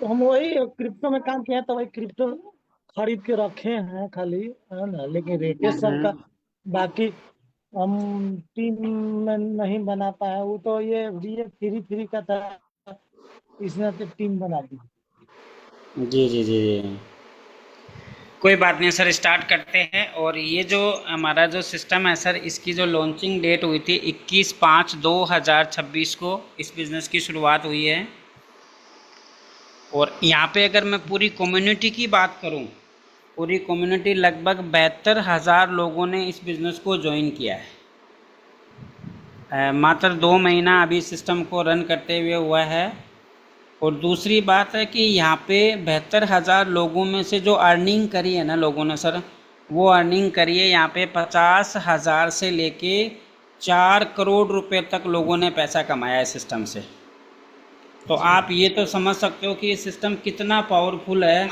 तो हम वही क्रिप्टो में काम किए हैं, तो वही क्रिप्टो खरीद के रखे हैं खाली, है ना, लेकिन रेटें सबका हम्म। बाकी हम टीम में नहीं बना पाए। वो तो ये फ्री फ्री का था, इसने तो टीम बना दी। जी जी जी जी। कोई बात नहीं सर, स्टार्ट करते हैं। और ये जो हमारा जो सिस्टम है सर, इसकी जो लॉन्चिंग डेट हुई थी 21/5/2026 को इस बिज़नेस की शुरुआत हुई है। और यहाँ पे अगर मैं पूरी कम्युनिटी की बात करूँ, पूरी कम्युनिटी लगभग 72,000 लोगों ने इस बिज़नेस को ज्वाइन किया है। मात्र 2 महीना अभी सिस्टम को रन करते हुए हुआ है। और दूसरी बात है कि यहाँ पे 72,000 लोगों में से जो अर्निंग करी है ना लोगों ने सर, वो अर्निंग करी है यहाँ पे 50,000 से लेके 4 करोड़ रुपए तक लोगों ने पैसा कमाया है सिस्टम से। तो जी। आप ये तो समझ सकते हो कि ये सिस्टम कितना पावरफुल है,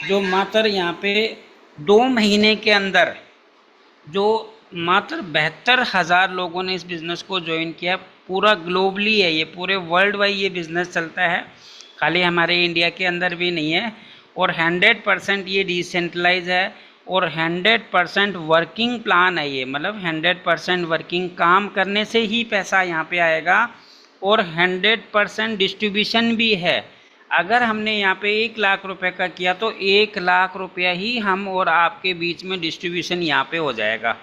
जो मात्र यहाँ पे 2 महीने के अंदर जो मात्र 72,000 लोगों ने इस बिज़नेस को ज्वाइन किया। पूरा ग्लोबली है ये, पूरे वर्ल्ड वाइड ये बिज़नेस चलता है, खाली हमारे इंडिया के अंदर भी नहीं है। और 100% ये डिसेंट्रलाइज है। और 100% वर्किंग प्लान है ये, मतलब 100% वर्किंग, काम करने से ही पैसा यहाँ पे आएगा। और 100% डिस्ट्रीब्यूशन भी है। अगर हमने यहाँ पे 1 लाख रुपए का किया तो 1 लाख रुपया ही हम और आपके बीच में डिस्ट्रीब्यूशन यहाँ पे हो जाएगा।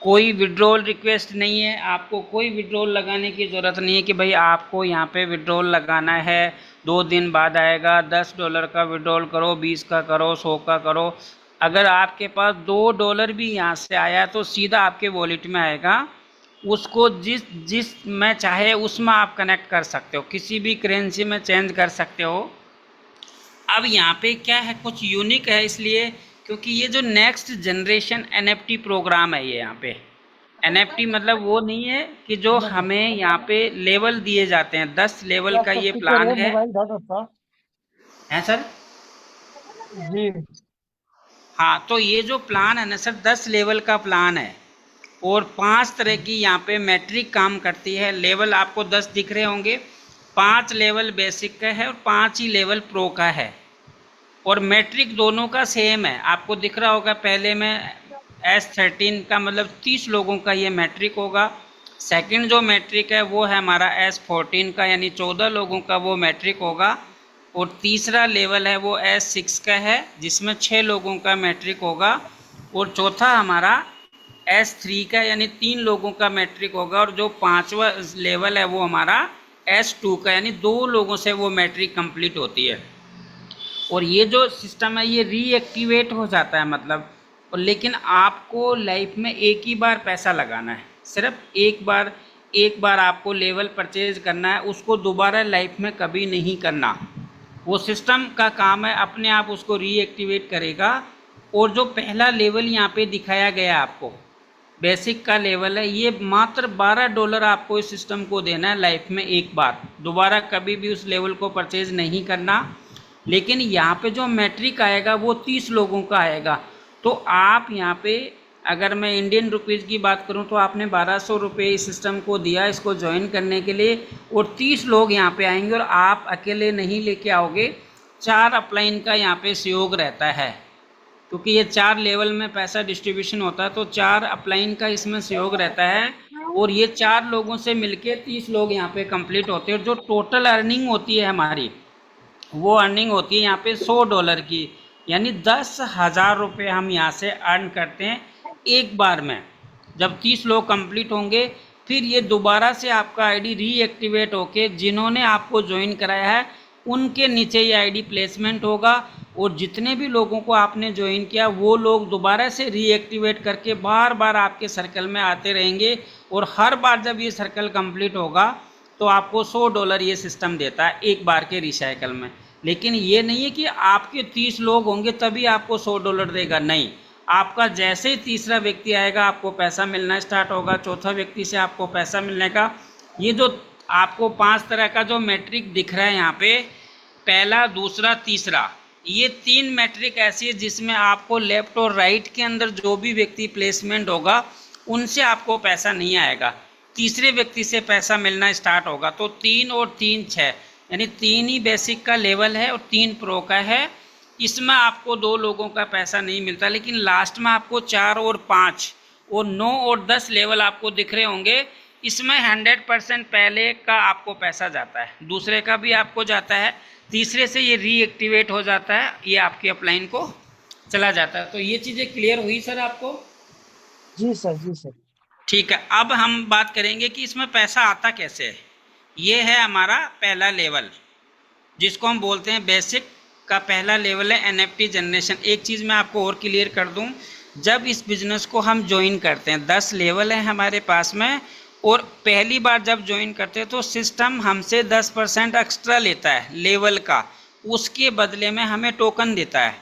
कोई विड्रॉल रिक्वेस्ट नहीं है, आपको कोई विड्रॉल लगाने की ज़रूरत नहीं है कि भाई आपको यहाँ पे विड्रॉल लगाना है, 2 दिन बाद आएगा, $10 का विड्रॉल करो, 20 का करो, 100 का करो। अगर आपके पास $2 भी यहाँ से आया तो सीधा आपके वॉलेट में आएगा। उसको जिस जिस में चाहे उसमें आप कनेक्ट कर सकते हो, किसी भी करेंसी में चेंज कर सकते हो। अब यहाँ पे क्या है, कुछ यूनिक है इसलिए क्योंकि ये जो नेक्स्ट जनरेशन एनएफटी प्रोग्राम है, ये यहाँ पे एनएफटी मतलब वो नहीं है कि जो हमें यहाँ पे लेवल दिए जाते हैं, 10 लेवल का ये स्पीकर प्लान है, है। मोबाइल डाटा था। है सर। जी। हाँ, तो ये जो प्लान है ना सर, 10 लेवल का प्लान है। और 5 तरह की यहाँ पे मैट्रिक काम करती है। लेवल आपको 10 दिख रहे होंगे। 5 लेवल बेसिक का है और 5 ही लेवल प्रो का है। और मैट्रिक दोनों का सेम है, आपको दिख रहा होगा पहले में S13 का, मतलब 30 लोगों का ये मैट्रिक होगा। सेकंड जो मैट्रिक है वो है हमारा S14 का, यानी 14 लोगों का वो मैट्रिक होगा। और तीसरा लेवल है वो S6 का है, जिसमें 6 लोगों का मैट्रिक होगा। और चौथा हमारा S3 का, यानी 3 लोगों का मैट्रिक होगा। और जो पांचवा लेवल है वो हमारा S2 का, यानी 2 लोगों से वो मैट्रिक कंप्लीट होती है। और ये जो सिस्टम है ये रीएक्टिवेट हो जाता है, मतलब। और लेकिन आपको लाइफ में एक ही बार पैसा लगाना है, सिर्फ एक बार। एक बार आपको लेवल परचेज करना है, उसको दोबारा लाइफ में कभी नहीं करना। वो सिस्टम का काम है, अपने आप उसको रीएक्टिवेट करेगा। और जो पहला लेवल यहाँ पे दिखाया गया आपको, बेसिक का लेवल है, ये मात्र $12 आपको इस सिस्टम को देना है लाइफ में एक बार, दोबारा कभी भी उस लेवल को परचेज नहीं करना। लेकिन यहाँ पे जो मैट्रिक आएगा वो 30 लोगों का आएगा। तो आप यहाँ पे, अगर मैं इंडियन रुपीज़ की बात करूँ तो आपने 1200 रुपये इस सिस्टम को दिया इसको ज्वाइन करने के लिए। और 30 लोग यहाँ पे आएंगे और आप अकेले नहीं लेके आओगे, 4 अपलाइन का यहाँ पे सहयोग रहता है। क्योंकि ये 4 लेवल में पैसा डिस्ट्रीब्यूशन होता है, तो 4 अपलाइन का इसमें सहयोग रहता है। और ये 4 लोगों से मिलके 30 लोग यहाँ पे कंप्लीट होते हैं। और जो टोटल अर्निंग होती है हमारी, वो अर्निंग होती है यहाँ पे $100 की, यानी 10,000 रुपये हम यहाँ से अर्न करते हैं एक बार में। जब 30 लोग कंप्लीट होंगे, फिर ये दोबारा से आपका आईडी रीएक्टिवेट होके जिन्होंने आपको ज्वाइन कराया है उनके नीचे ये आईडी प्लेसमेंट होगा। और जितने भी लोगों को आपने ज्वाइन किया वो लोग दोबारा से रीएक्टिवेट करके बार बार आपके सर्कल में आते रहेंगे। और हर बार जब ये सर्कल कंप्लीट होगा तो आपको $100 ये सिस्टम देता है एक बार के रिसाइकल में। लेकिन ये नहीं है कि आपके 30 लोग होंगे तभी आपको $100 देगा, नहीं। आपका जैसे ही तीसरा व्यक्ति आएगा आपको पैसा मिलना स्टार्ट होगा, चौथा व्यक्ति से आपको पैसा मिलने का। ये जो आपको 5 तरह का जो मैट्रिक दिख रहा है यहाँ पे, पहला, दूसरा, तीसरा, ये 3 मैट्रिक ऐसी है जिसमें आपको लेफ्ट और राइट के अंदर जो भी व्यक्ति प्लेसमेंट होगा उनसे आपको पैसा नहीं आएगा, तीसरे व्यक्ति से पैसा मिलना स्टार्ट होगा। तो 3 और 3 6, यानी 3 ही बेसिक का लेवल है और 3 प्रो का है। इसमें आपको 2 लोगों का पैसा नहीं मिलता, लेकिन लास्ट में आपको 4 और 5 और 9 और 10 लेवल आपको दिख रहे होंगे। इसमें 100% पहले का आपको पैसा जाता है, दूसरे का भी आपको जाता है, तीसरे से ये रीएक्टिवेट हो जाता है, ये आपकी अपलाइन को चला जाता है। तो ये चीज़ें क्लियर हुई सर आपको? जी सर, जी सर। ठीक है, अब हम बात करेंगे कि इसमें पैसा आता कैसे है। ये है हमारा पहला लेवल, जिसको हम बोलते हैं बेसिक का पहला लेवल है एनएफटी जनरेशन। एक चीज़ मैं आपको और क्लियर कर दूं, जब इस बिज़नेस को हम ज्वाइन करते हैं, 10 लेवल है हमारे पास में, और पहली बार जब ज्वाइन करते हैं तो सिस्टम हमसे 10% एक्स्ट्रा लेता है लेवल का, उसके बदले में हमें टोकन देता है।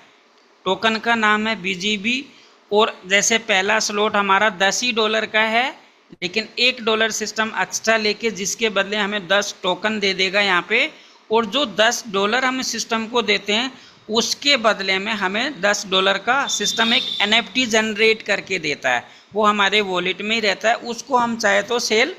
टोकन का नाम है बीजीबी, और जैसे पहला स्लॉट हमारा $10 का है, लेकिन $1 सिस्टम एक्स्ट्रा लेके जिसके बदले हमें 10 टोकन दे देगा यहाँ पे, और जो $10 हम सिस्टम को देते हैं उसके बदले में हमें $10 का सिस्टम एक एनएफटी जनरेट करके देता है। वो हमारे वॉलेट में ही रहता है, उसको हम चाहे तो सेल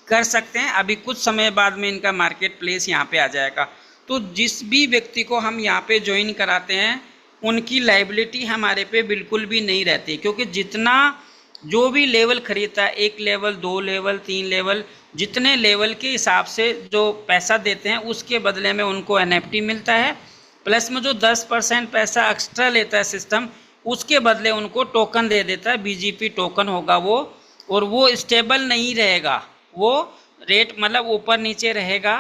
कर सकते हैं। अभी कुछ समय बाद में इनका मार्केट प्लेस यहाँ पे आ जाएगा। तो जिस भी व्यक्ति को हम यहाँ पे ज्वाइन कराते हैं उनकी लाइबिलिटी हमारे पे बिल्कुल भी नहीं रहती, क्योंकि जितना जो भी लेवल खरीदता है, 1 लेवल, 2 लेवल, 3 लेवल, जितने लेवल के हिसाब से जो पैसा देते हैं उसके बदले में उनको एनएफटी मिलता है, प्लस में जो 10% पैसा एक्स्ट्रा लेता है सिस्टम उसके बदले उनको टोकन दे देता है। बीजीपी टोकन होगा वो, और वो स्टेबल नहीं रहेगा, वो रेट मतलब ऊपर नीचे रहेगा।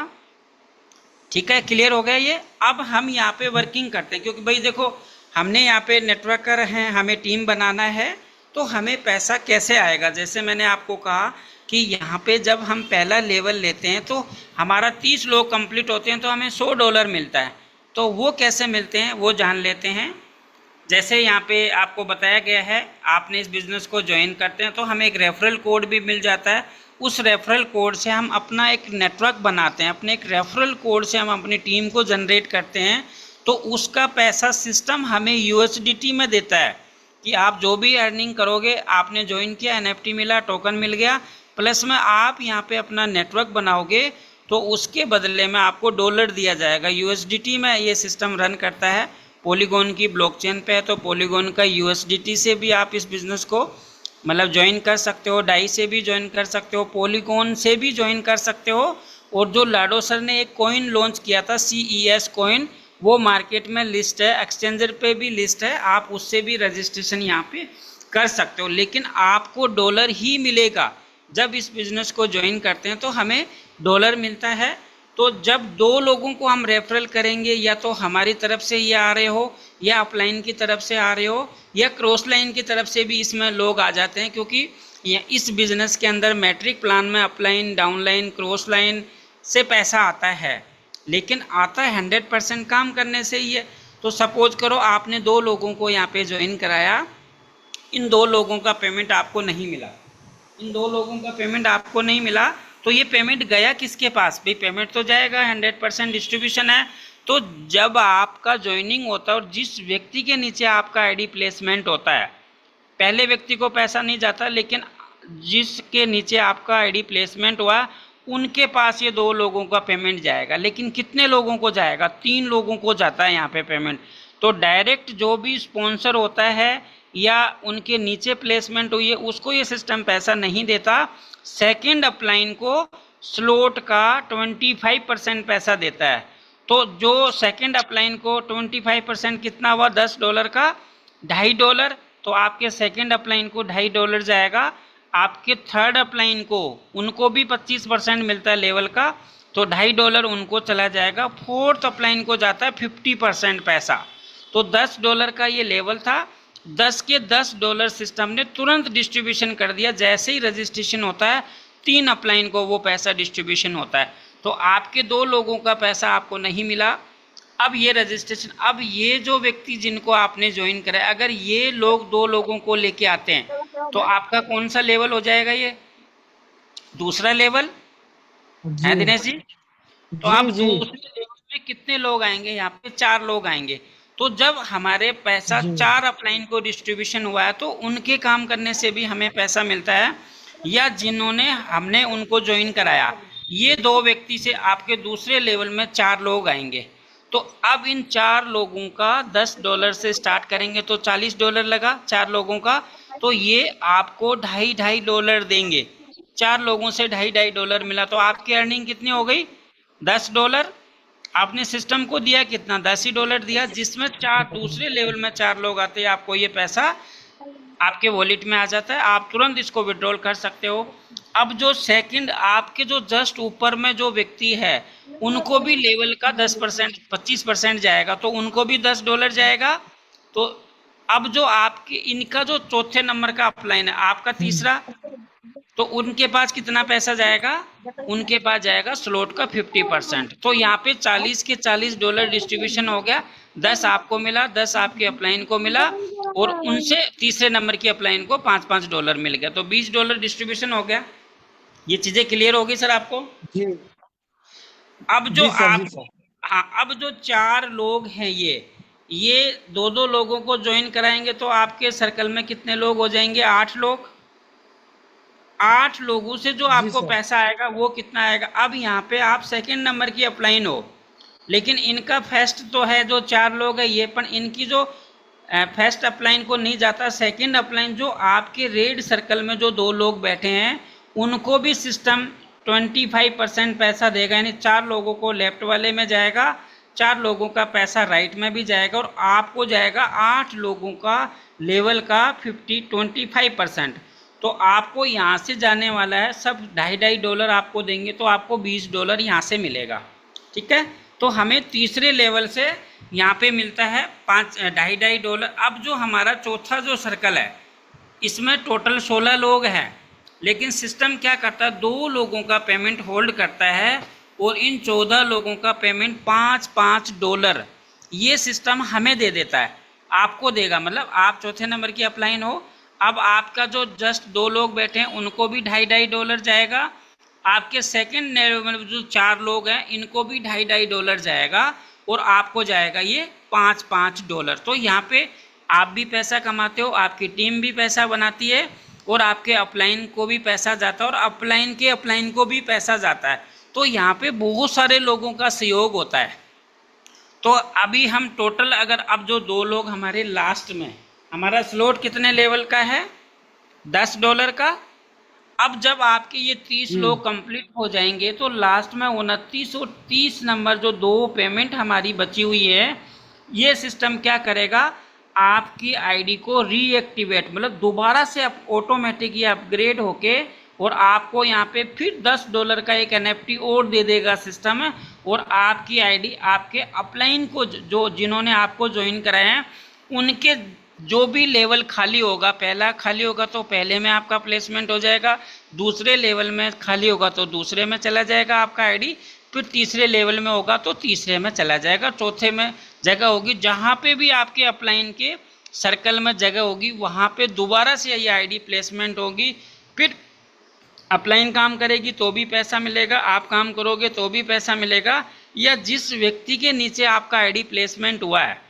ठीक है, क्लियर हो गया ये? अब हम यहाँ पे वर्किंग करते हैं, क्योंकि भाई देखो हमने यहाँ पे नेटवर्कर हैं, हमें टीम बनाना है, तो हमें पैसा कैसे आएगा। जैसे मैंने आपको कहा कि यहाँ पे जब हम पहला लेवल लेते हैं तो हमारा 30 लोग कंप्लीट होते हैं तो हमें $100 मिलता है। तो वो कैसे मिलते हैं वो जान लेते हैं। जैसे यहाँ पे आपको बताया गया है, आपने इस बिज़नेस को ज्वाइन करते हैं तो हमें एक रेफरल कोड भी मिल जाता है। उस रेफरल कोड से हम अपना एक नेटवर्क बनाते हैं, अपने एक रेफरल कोड से हम अपनी टीम को जनरेट करते हैं। तो उसका पैसा सिस्टम हमें यूएसडीटी में देता है कि आप जो भी अर्निंग करोगे, आपने ज्वाइन किया, एनएफटी मिला, टोकन मिल गया, प्लस में आप यहाँ पे अपना नेटवर्क बनाओगे तो उसके बदले में आपको डॉलर दिया जाएगा। यूएसडीटी में ये सिस्टम रन करता है, पॉलीगॉन की ब्लॉकचेन पे है, तो पॉलीगॉन का यूएसडीटी से भी आप इस बिज़नेस को मतलब ज्वाइन कर सकते हो, डाई से भी ज्वाइन कर सकते हो, पॉलीगॉन से भी ज्वाइन कर सकते हो। और जो लाडो सर ने एक कॉइन लॉन्च किया था CES कॉइन, वो मार्केट में लिस्ट है, एक्सचेंजर पे भी लिस्ट है, आप उससे भी रजिस्ट्रेशन यहाँ पे कर सकते हो। लेकिन आपको डॉलर ही मिलेगा। जब इस बिज़नेस को ज्वाइन करते हैं तो हमें डॉलर मिलता है। तो जब 2 लोगों को हम रेफरल करेंगे, या तो हमारी तरफ से ये आ रहे हो या अपलाइन की तरफ से आ रहे हो या क्रॉस लाइन की तरफ से भी इसमें लोग आ जाते हैं, क्योंकि इस बिज़नेस के अंदर मैट्रिक प्लान में अपलाइन, डाउनलाइन, क्रॉस लाइन से पैसा आता है, लेकिन आता है 100% काम करने से ही है। तो सपोज करो आपने 2 लोगों को यहाँ पे ज्वाइन कराया, इन 2 लोगों का पेमेंट आपको नहीं मिला, इन 2 लोगों का पेमेंट आपको नहीं मिला, तो ये पेमेंट गया किसके पास? भाई पेमेंट तो जाएगा, 100% डिस्ट्रीब्यूशन है। तो जब आपका ज्वाइनिंग होता है और जिस व्यक्ति के नीचे आपका आईडी प्लेसमेंट होता है, पहले व्यक्ति को पैसा नहीं जाता, लेकिन जिसके नीचे आपका आईडी प्लेसमेंट हुआ उनके पास ये 2 लोगों का पेमेंट जाएगा। लेकिन कितने लोगों को जाएगा? 3 लोगों को जाता है यहाँ पे पेमेंट। तो डायरेक्ट जो भी स्पॉन्सर होता है या उनके नीचे प्लेसमेंट हुई है उसको ये सिस्टम पैसा नहीं देता। सेकंड अपलाइन को स्लॉट का 25% पैसा देता है। तो जो सेकंड अपलाइन को 25% कितना हुआ? $10 का $2.5। तो आपके सेकंड अपलाइन को $2.5 जाएगा। आपके थर्ड अपलाइन को उनको भी 25% मिलता है लेवल का, तो $2.5 उनको चला जाएगा। फोर्थ अपलाइन को जाता है 50% पैसा। तो $10 का ये लेवल था, 10 के $10 सिस्टम ने तुरंत डिस्ट्रीब्यूशन कर दिया। जैसे ही रजिस्ट्रेशन होता है 3 अपलाइन को वो पैसा डिस्ट्रीब्यूशन होता है। तो आपके 2 लोगों का पैसा आपको नहीं मिला। अब ये रजिस्ट्रेशन, अब ये जो व्यक्ति जिनको आपने ज्वाइन करा है, अगर ये लोग 2 लोगों को लेके आते हैं तो आपका कौन सा लेवल हो जाएगा? ये दूसरा लेवल है दिनेश जी। तो आप दूसरे लेवल में कितने लोग आएंगे? यहाँ पे 4 लोग आएंगे। तो जब हमारे पैसा 4 अपलाइन को डिस्ट्रीब्यूशन हुआ है तो उनके काम करने से भी हमें पैसा मिलता है, या जिन्होंने हमने उनको ज्वाइन कराया ये 2 व्यक्ति से आपके दूसरे लेवल में 4 लोग आएंगे। तो अब इन 4 लोगों का $10 से स्टार्ट करेंगे तो $40 लगा 4 लोगों का, तो ये आपको $2.5 देंगे। 4 लोगों से $2.5 मिला तो आपकी अर्निंग कितनी हो गई? $10। आपने सिस्टम को दिया कितना? $10 दिया, जिसमें 4 दूसरे लेवल में 4 लोग आते हैं, आपको ये पैसा आपके वॉलेट में आ जाता है, आप तुरंत इसको विड्रॉल कर सकते हो। अब जो सेकंड आपके जो जस्ट ऊपर में जो व्यक्ति है उनको भी लेवल का 10% 25% जाएगा, तो उनको भी $10 जाएगा। तो अब जो आपके इनका जो चौथे नंबर का अपलाइन है, आपका तीसरा, तो उनके पास कितना पैसा जाएगा? उनके पास जाएगा स्लॉट का 50%। तो यहाँ पे 40 के $40 डिस्ट्रीब्यूशन हो गया। 10 आपको मिला, 10 आपके अपलाइन को मिला, और उनसे तीसरे नंबर की अपलाइन को $5-5 मिल गया, तो $20 डिस्ट्रीब्यूशन हो गया। ये चीजें क्लियर होगी सर आपको? जी अब जो जी सर, आप जी सर। हाँ, अब जो 4 लोग हैं ये 2-2 लोगों को ज्वाइन कराएंगे तो आपके सर्कल में कितने लोग हो जाएंगे? 8 लोग। 8 लोगों से जो जी आपको सर। पैसा आएगा वो कितना आएगा? अब यहाँ पे आप सेकंड नंबर की अपलाइन हो, लेकिन इनका फर्स्ट तो है, जो 4 लोग है ये, पर इनकी जो फर्स्ट अपलाइन को नहीं जाता, सेकंड अपलाइन जो आपके रेड सर्कल में जो 2 लोग बैठे हैं उनको भी सिस्टम 25% पैसा देगा, यानी 4 लोगों को लेफ्ट वाले में जाएगा, 4 लोगों का पैसा राइट में भी जाएगा, और आपको जाएगा 8 लोगों का लेवल का 25%। तो आपको यहाँ से जाने वाला है सब $2.5 आपको देंगे, तो आपको $20 यहाँ से मिलेगा। ठीक है, तो हमें तीसरे लेवल से यहाँ पे मिलता है $2.5। अब जो हमारा चौथा जो सर्कल है इसमें टोटल 16 लोग हैं, लेकिन सिस्टम क्या करता है, 2 लोगों का पेमेंट होल्ड करता है, और इन 14 लोगों का पेमेंट $5-5 ये सिस्टम हमें दे देता है, आपको देगा। मतलब आप चौथे नंबर की अपलाइन हो, अब आपका जो जस्ट 2 लोग बैठे हैं उनको भी $2.5 जाएगा, आपके सेकंड लेवल में जो 4 लोग हैं इनको भी $2.5 जाएगा, और आपको जाएगा ये $5-5। तो यहाँ पे आप भी पैसा कमाते हो, आपकी टीम भी पैसा बनाती है, और आपके अपलाइन को भी पैसा जाता है, और अपलाइन के अपलाइन को भी पैसा जाता है। तो यहाँ पे बहुत सारे लोगों का सहयोग होता है। तो अभी हम टोटल अगर अब जो 2 लोग हमारे लास्ट में, हमारा स्लॉट कितने लेवल का है? $10 का। अब जब आपके ये 30 लोग कंप्लीट हो जाएंगे तो लास्ट में 29 और 30 नंबर जो 2 पेमेंट हमारी बची हुई है, ये सिस्टम क्या करेगा, आपकी आईडी को रीएक्टिवेट, मतलब दोबारा से ऑटोमेटिक ये अपग्रेड होके, और आपको यहाँ पे फिर $10 का एक NFT और दे देगा सिस्टम, और आपकी आईडी आपके अपलाइन को जो जिन्होंने आपको ज्वाइन कराए हैं उनके जो भी लेवल खाली होगा, पहला खाली होगा तो पहले में आपका प्लेसमेंट हो जाएगा, दूसरे लेवल में खाली होगा तो दूसरे में चला जाएगा आपका आईडी, फिर तीसरे लेवल में होगा तो तीसरे में चला जाएगा, चौथे में जगह होगी। जहाँ पे भी आपके अपलाइन के सर्कल में जगह होगी वहाँ पे दोबारा से ये आईडी प्लेसमेंट होगी, फिर अपलाइन काम करेगी तो भी पैसा मिलेगा, आप काम करोगे तो भी पैसा मिलेगा, या जिस व्यक्ति के नीचे आपका आईडी प्लेसमेंट हुआ है,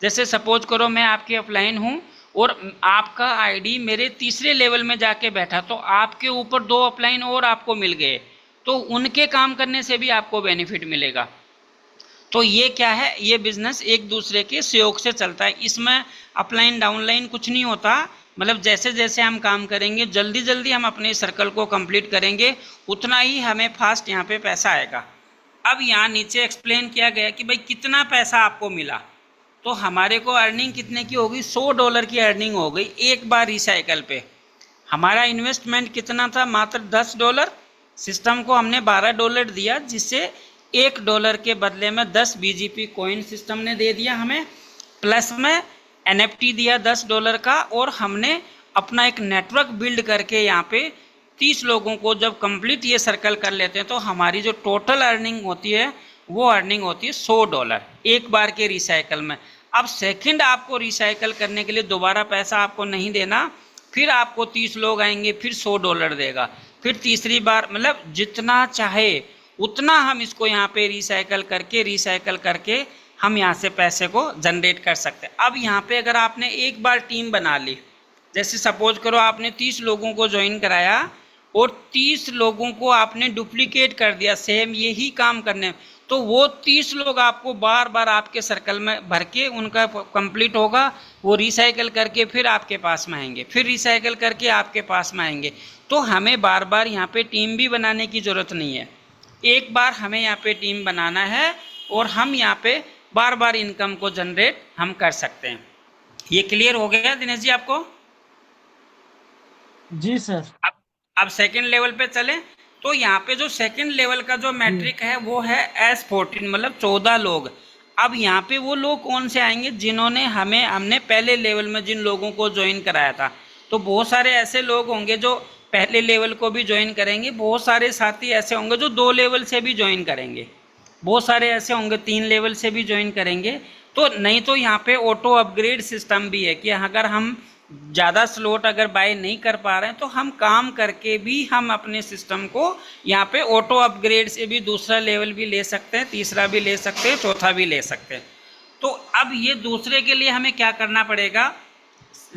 जैसे सपोज करो मैं आपके अपलाइन हूँ और आपका आईडी मेरे तीसरे लेवल में जाके बैठा, तो आपके ऊपर 2 अपलाइन और आपको मिल गए, तो उनके काम करने से भी आपको बेनिफिट मिलेगा। तो ये क्या है, ये बिजनेस एक दूसरे के सहयोग से चलता है, इसमें अपलाइन डाउनलाइन कुछ नहीं होता। मतलब जैसे जैसे हम काम करेंगे, जल्दी जल्दी हम अपने सर्कल को कंप्लीट करेंगे, उतना ही हमें फास्ट यहाँ पे पैसा आएगा। अब यहाँ नीचे एक्सप्लेन किया गया कि भाई कितना पैसा आपको मिला, तो हमारे को अर्निंग कितने की होगी, $100 की अर्निंग हो गई एक बार रिसाइकल पे। हमारा इन्वेस्टमेंट कितना था, मात्र $10। सिस्टम को हमने $12 दिया, जिससे $1 के बदले में 10 BGP कॉइन सिस्टम ने दे दिया हमें, प्लस में NFT दिया $10 का, और हमने अपना एक नेटवर्क बिल्ड करके यहाँ पे 30 लोगों को जब कंप्लीट ये सर्कल कर लेते हैं तो हमारी जो टोटल अर्निंग होती है वो अर्निंग होती है $100 एक बार के रिसाइकल में। अब सेकंड आपको रिसाइकल करने के लिए दोबारा पैसा आपको नहीं देना, फिर आपको 30 लोग आएंगे फिर $100 देगा, फिर तीसरी बार, मतलब जितना चाहे उतना हम इसको यहाँ पे रिसाइकल करके हम यहाँ से पैसे को जनरेट कर सकते हैं। अब यहाँ पे अगर आपने एक बार टीम बना ली, जैसे सपोज करो आपने 30 लोगों को ज्वाइन कराया और 30 लोगों को आपने डुप्लीकेट कर दिया सेम यही काम करने, तो वो 30 लोग आपको बार बार आपके सर्कल में भर के उनका कंप्लीट होगा, वो रिसाइकल करके फिर आपके पास में आएंगे, फिर रिसाइकल करके आपके पास में आएंगे। तो हमें बार बार यहाँ पे टीम भी बनाने की ज़रूरत नहीं है, एक बार हमें यहाँ पे टीम बनाना है और हम यहाँ पे बार बार इनकम को जनरेट हम कर सकते हैं। ये क्लियर हो गया दिनेश जी आपको? जी सर। अब सेकंड लेवल पे चले, तो यहाँ पे जो सेकंड लेवल का जो मैट्रिक है वो है S14, मतलब 14 लोग। अब यहाँ पे वो लोग कौन से आएंगे जिन्होंने हमने पहले लेवल में जिन लोगों को ज्वाइन कराया था। तो बहुत सारे ऐसे लोग होंगे जो पहले लेवल को भी ज्वाइन करेंगे, बहुत सारे साथी ऐसे होंगे जो 2 लेवल से भी ज्वाइन करेंगे, बहुत सारे ऐसे होंगे 3 लेवल से भी ज्वाइन करेंगे। तो नहीं तो यहाँ पे ऑटो अपग्रेड सिस्टम भी है कि अगर हम ज़्यादा स्लॉट अगर बाय नहीं कर पा रहे हैं तो हम काम करके भी हम अपने सिस्टम को यहाँ पे ऑटो अपग्रेड से भी दूसरा लेवल भी ले सकते हैं, तीसरा भी ले सकते हैं, चौथा भी ले सकते हैं। तो अब ये दूसरे के लिए हमें क्या करना पड़ेगा,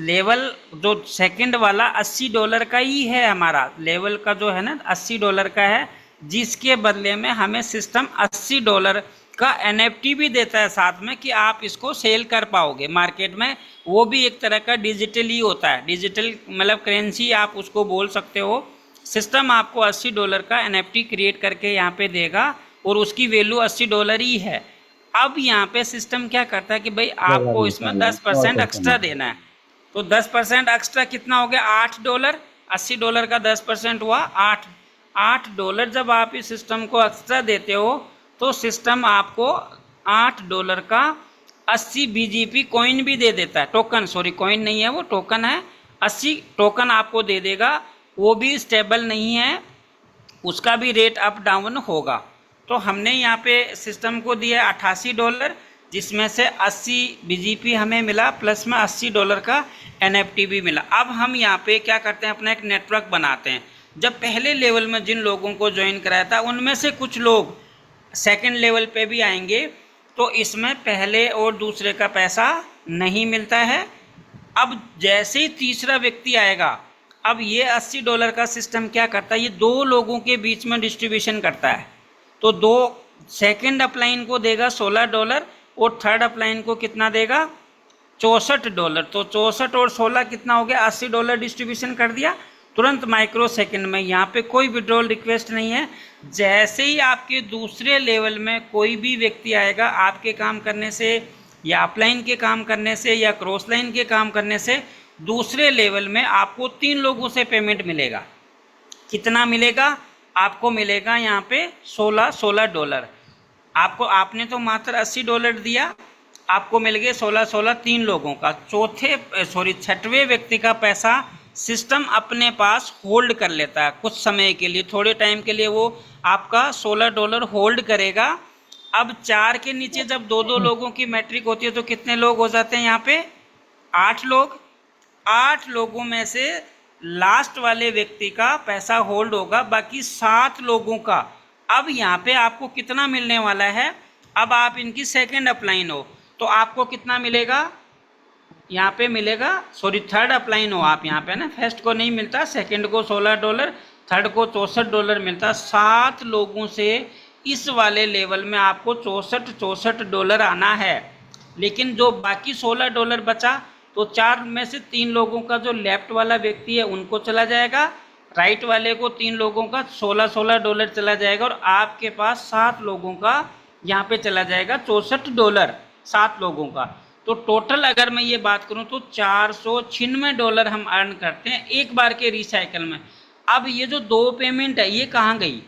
लेवल जो सेकंड वाला $80 का ही है, हमारा लेवल का जो है ना $80 का है, जिसके बदले में हमें सिस्टम $80 का NFT भी देता है साथ में कि आप इसको सेल कर पाओगे मार्केट में। वो भी एक तरह का डिजिटल ही होता है, डिजिटल मतलब करेंसी आप उसको बोल सकते हो। सिस्टम आपको $80 का NFT क्रिएट करके यहाँ पे देगा और उसकी वैल्यू $80 ही है। अब यहाँ पे सिस्टम क्या करता है कि भाई आपको इसमें 10% एक्स्ट्रा देना है। तो 10% एक्स्ट्रा कितना हो गया, $8। $80 का 10% हुआ $8। जब आप इस सिस्टम को एक्स्ट्रा देते हो तो सिस्टम आपको $8 का 80 BGP कॉइन भी दे देता है, टोकन, सॉरी कॉइन नहीं है वो टोकन है, 80 टोकन आपको दे देगा। वो भी स्टेबल नहीं है, उसका भी रेट अप डाउन होगा। तो हमने यहाँ पे सिस्टम को दिया $88, जिसमें से 80 BGP हमें मिला, प्लस में $80 का NFT भी मिला। अब हम यहाँ पे क्या करते हैं, अपना एक नेटवर्क बनाते हैं। जब पहले लेवल में जिन लोगों को ज्वाइन कराया था उनमें से कुछ लोग सेकंड लेवल पे भी आएंगे, तो इसमें पहले और दूसरे का पैसा नहीं मिलता है। अब जैसे ही तीसरा व्यक्ति आएगा, अब ये $80 का सिस्टम क्या करता है, ये 2 लोगों के बीच में डिस्ट्रीब्यूशन करता है। तो 2 सेकेंड अपलाइन को देगा $16 और थर्ड अपलाइन को कितना देगा, $64। तो 64 और 16 कितना हो गया, $80 डिस्ट्रीब्यूशन कर दिया तुरंत माइक्रो सेकंड में। यहाँ पे कोई विड्रॉल रिक्वेस्ट नहीं है। जैसे ही आपके दूसरे लेवल में कोई भी व्यक्ति आएगा, आपके काम करने से या अपलाइन के काम करने से या क्रॉस लाइन के काम करने से, दूसरे लेवल में आपको 3 लोगों से पेमेंट मिलेगा। कितना मिलेगा आपको, मिलेगा यहाँ पे $16। आपको, आपने तो मात्र $80 दिया, आपको मिल गए 16 3 लोगों का। छठवें व्यक्ति का पैसा सिस्टम अपने पास होल्ड कर लेता है कुछ समय के लिए, थोड़े टाइम के लिए वो आपका $16 होल्ड करेगा। अब 4 के नीचे जब 2-2 लोगों की मैट्रिक होती है तो कितने लोग हो जाते हैं यहाँ पे, 8 लोग। 8 लोगों में से लास्ट वाले व्यक्ति का पैसा होल्ड होगा, बाकी 7 लोगों का। अब यहाँ पे आपको कितना मिलने वाला है, अब आप इनकी सेकंड अपलाइन हो तो आपको कितना मिलेगा, यहाँ पे मिलेगा, सॉरी थर्ड अपलाइन हो आप यहाँ पे ना, फर्स्ट को नहीं मिलता, सेकंड को $16, थर्ड को $64 मिलता। 7 लोगों से इस वाले लेवल में आपको $64 आना है। लेकिन जो बाकी $16 बचा, तो 4 में से 3 लोगों का जो लेफ्ट वाला व्यक्ति है उनको चला जाएगा, राइट वाले को 3 लोगों का $16 चला जाएगा, और आपके पास 7 लोगों का यहाँ पे चला जाएगा $64, 7 लोगों का। तो टोटल अगर मैं ये बात करूं तो $496 हम अर्न करते हैं एक बार के रिसाइकल में। अब ये जो 2 पेमेंट है ये कहाँ गई,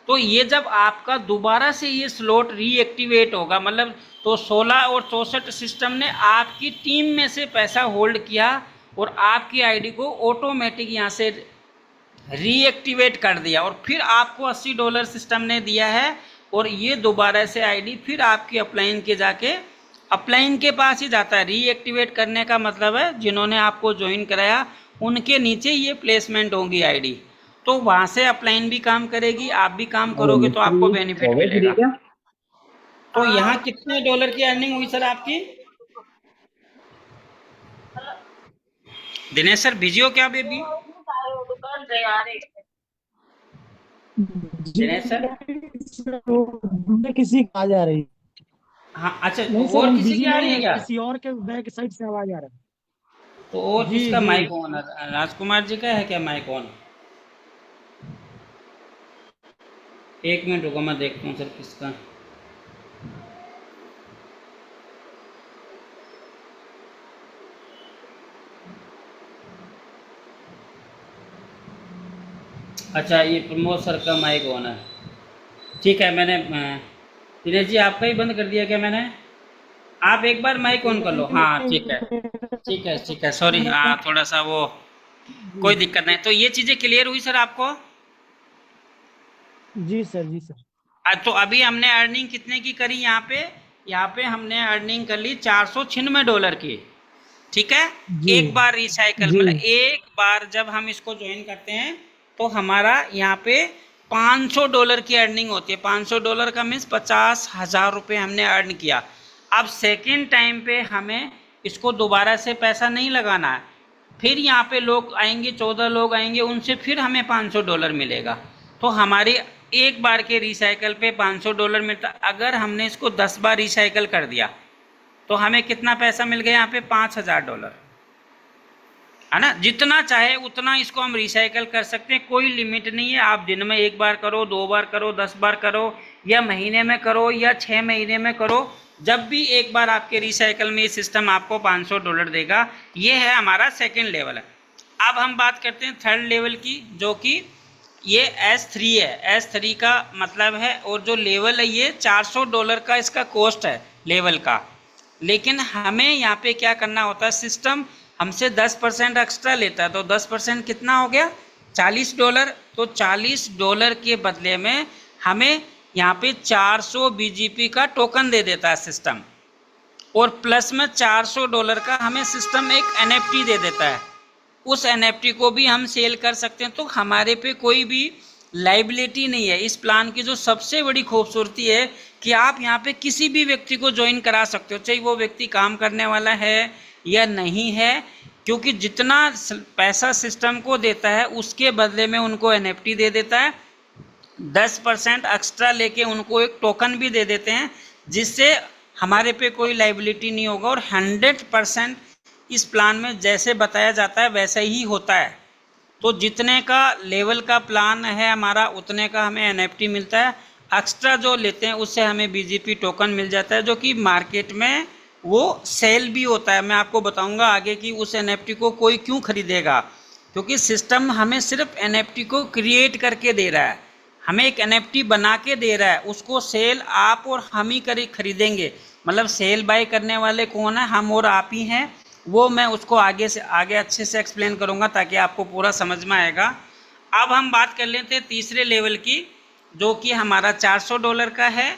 तो ये जब आपका दोबारा से ये स्लॉट रीएक्टिवेट होगा, मतलब तो 16 और 64 सिस्टम ने आपकी टीम में से पैसा होल्ड किया और आपकी आईडी को ऑटोमेटिक यहाँ से रीएक्टिवेट कर दिया, और फिर आपको $80 सिस्टम ने दिया है, और ये दोबारा से आईडी फिर आपकी अपलाइन के जाके अपलाइन के पास ही जाता है। रीएक्टिवेट करने का मतलब है जिन्होंने आपको ज्वाइन कराया उनके नीचे ये प्लेसमेंट होगी आईडी, तो वहाँ से अपलाइन भी काम करेगी, आप भी काम करोगे, तो आपको बेनिफिट मिलेगा। तो यहाँ कितने डॉलर की अर्निंग हुई सर आपकी? दिनेश सर बिजी हो क्या बेबी? जी दिनेश सर। मैं किसी की आवाज आ रही। हाँ अच्छा, नहीं सर, और हम किसी बिजी की आ नहीं रही है है, क्या? किसी और के बैक साइड से आवाज आ रहा है। तो और जी किसका जी। माइक ऑन है? राजकुमार जी का है क्या माइक ऑन? एक मिनट रुको, मैं देखता हूँ सर किसका। अच्छा, ये प्रमोद सर का माइक ऑन है। ठीक है, मैंने दिनेश जी आपका ही बंद कर दिया क्या मैंने? आप एक बार माइक ऑन कर लो। नहीं हाँ नहीं, ठीक है। ठीक है ठीक है, सॉरी, हाँ थोड़ा सा वो, कोई जी दिक्कत नहीं। तो ये चीज़ें क्लियर हुई सर आपको? जी सर, जी सर। तो अभी हमने अर्निंग कितने की करी यहाँ पे? यहाँ पे हमने अर्निंग कर ली $496 की। ठीक है। जी एक बार रिसाइकल, जी मतलब एक बार जब हम इसको ज्वाइन करते हैं तो हमारा यहाँ पे $500 की अर्निंग होती है। $500 का मीन्स 50,000 रुपये हमने अर्न किया। अब सेकेंड टाइम पे हमें इसको दोबारा से पैसा नहीं लगाना है। फिर यहाँ पे लोग आएंगे, 14 लोग आएंगे, उनसे फिर हमें $500 मिलेगा। तो हमारी एक बार के रिसाइकल पे $500 मिलता। अगर हमने इसको 10 बार रिसाइकल कर दिया तो हमें कितना पैसा मिल गया यहाँ पे? $5,000, है ना। जितना चाहे उतना इसको हम रिसाइकल कर सकते हैं, कोई लिमिट नहीं है। आप दिन में एक बार करो, 2 बार करो, 10 बार करो, या महीने में करो, या 6 महीने में करो, जब भी एक बार आपके रिसाइकल में ये सिस्टम आपको $500 देगा। ये है हमारा सेकेंड लेवल है। अब हम बात करते हैं थर्ड लेवल की, जो कि ये S3 है। S3 का मतलब है, और जो लेवल है ये $400 का इसका कॉस्ट है लेवल का। लेकिन हमें यहाँ पे क्या करना होता है, सिस्टम हमसे 10% एक्स्ट्रा लेता है। तो 10% कितना हो गया? $40। तो $40 के बदले में हमें यहाँ पे 400 BGP का टोकन दे देता है सिस्टम, और प्लस में $400 का हमें सिस्टम एक NFT दे देता है। उस NFT को भी हम सेल कर सकते हैं। तो हमारे पे कोई भी लाइबिलिटी नहीं है। इस प्लान की जो सबसे बड़ी खूबसूरती है कि आप यहाँ पे किसी भी व्यक्ति को ज्वाइन करा सकते हो, चाहे वो व्यक्ति काम करने वाला है या नहीं है, क्योंकि जितना पैसा सिस्टम को देता है उसके बदले में उनको NFT दे देता है। 10% एक्स्ट्रा लेके उनको एक टोकन भी दे देते हैं, जिससे हमारे पे कोई लाइबिलिटी नहीं होगा। और 100% इस प्लान में जैसे बताया जाता है वैसा ही होता है। तो जितने का लेवल का प्लान है हमारा, उतने का हमें NFT मिलता है। एक्स्ट्रा जो लेते हैं उससे हमें BGP टोकन मिल जाता है, जो कि मार्केट में वो सेल भी होता है। मैं आपको बताऊंगा आगे कि उस NFT को कोई क्यों खरीदेगा, क्योंकि सिस्टम हमें सिर्फ NFT को क्रिएट करके दे रहा है, हमें एक NFT बना के दे रहा है। उसको सेल आप और हम ही खरीदेंगे। मतलब सेल बाय करने वाले कौन है? हम और आप ही हैं। वो मैं उसको आगे से आगे अच्छे से एक्सप्लेन करूँगा ताकि आपको पूरा समझ में आएगा। अब हम बात कर लेते हैं तीसरे लेवल की, जो कि हमारा $400 का है।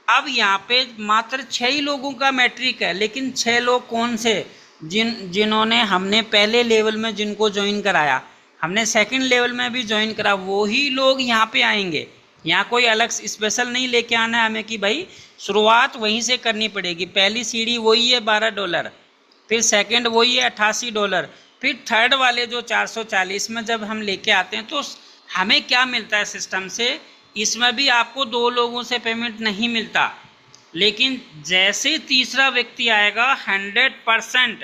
अब यहाँ पे मात्र 6 ही लोगों का मैट्रिक है, लेकिन 6 लोग कौन से? जिन्होंने हमने पहले लेवल में जिनको ज्वाइन कराया, हमने सेकंड लेवल में भी ज्वाइन करा, वो ही लोग यहाँ पे आएंगे। यहाँ कोई अलग स्पेशल नहीं लेके आना है हमें कि भाई शुरुआत वहीं से करनी पड़ेगी। पहली सीढ़ी वही है $12, फिर सेकंड वही है $88, फिर थर्ड वाले जो 440 में जब हम लेके आते हैं तो हमें क्या मिलता है सिस्टम से? इसमें भी आपको 2 लोगों से पेमेंट नहीं मिलता, लेकिन जैसे तीसरा व्यक्ति आएगा 100%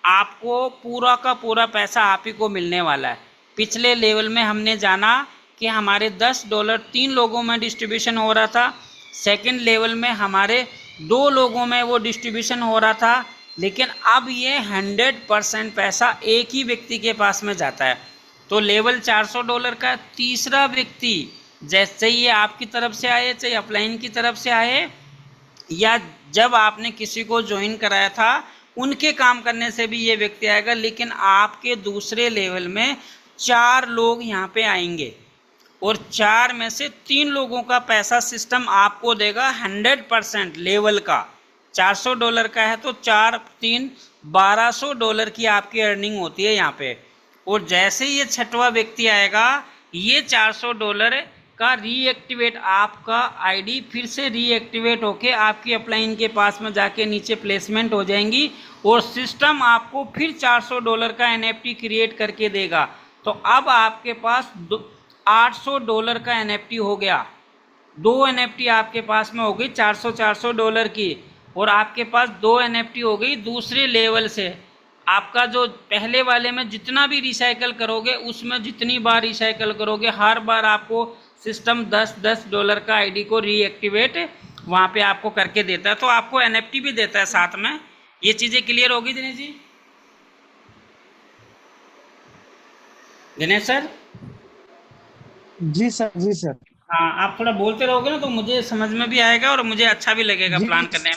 आपको पूरा का पूरा पैसा आप ही को मिलने वाला है। पिछले लेवल में हमने जाना कि हमारे $10 3 लोगों में डिस्ट्रीब्यूशन हो रहा था। सेकंड लेवल में हमारे 2 लोगों में वो डिस्ट्रीब्यूशन हो रहा था, लेकिन अब ये 100% पैसा एक ही व्यक्ति के पास में जाता है। तो लेवल $400 का तीसरा व्यक्ति, जैसे ये आपकी तरफ से आए, चाहे अपलाइन की तरफ से आए, या जब आपने किसी को ज्वाइन कराया था उनके काम करने से भी ये व्यक्ति आएगा, लेकिन आपके दूसरे लेवल में 4 लोग यहाँ पे आएंगे, और 4 में से 3 लोगों का पैसा सिस्टम आपको देगा 100% लेवल का। $400 का है तो 4 3 $1200 की आपकी अर्निंग होती है यहाँ पे। और जैसे ये छठवां व्यक्ति आएगा, ये $400 का रीएक्टिवेट, आपका आईडी फिर से रीएक्टिवेट होके आपकी अपलाइन के पास में जाके नीचे प्लेसमेंट हो जाएंगी, और सिस्टम आपको फिर $400 का NFT क्रिएट करके देगा। तो अब आपके पास $800 का NFT हो गया। 2 NFT आपके पास में हो गई 400 डॉलर की, और आपके पास 2 NFT हो गई दूसरे लेवल से। आपका जो पहले वाले में जितना भी रिसाइकल करोगे, उसमें जितनी बार रिसाइकल करोगे, हर बार आपको सिस्टम $10 का आईडी को रीएक्टिवेट वहाँ पे आपको करके देता है। तो आपको NFT भी देता है साथ में। ये चीज़ें क्लियर होगी दिनेश जी? दिनेश सर? जी सर, जी सर, हाँ, आप थोड़ा बोलते रहोगे ना तो मुझे समझ में भी आएगा और मुझे अच्छा भी लगेगा जी प्लान करने में।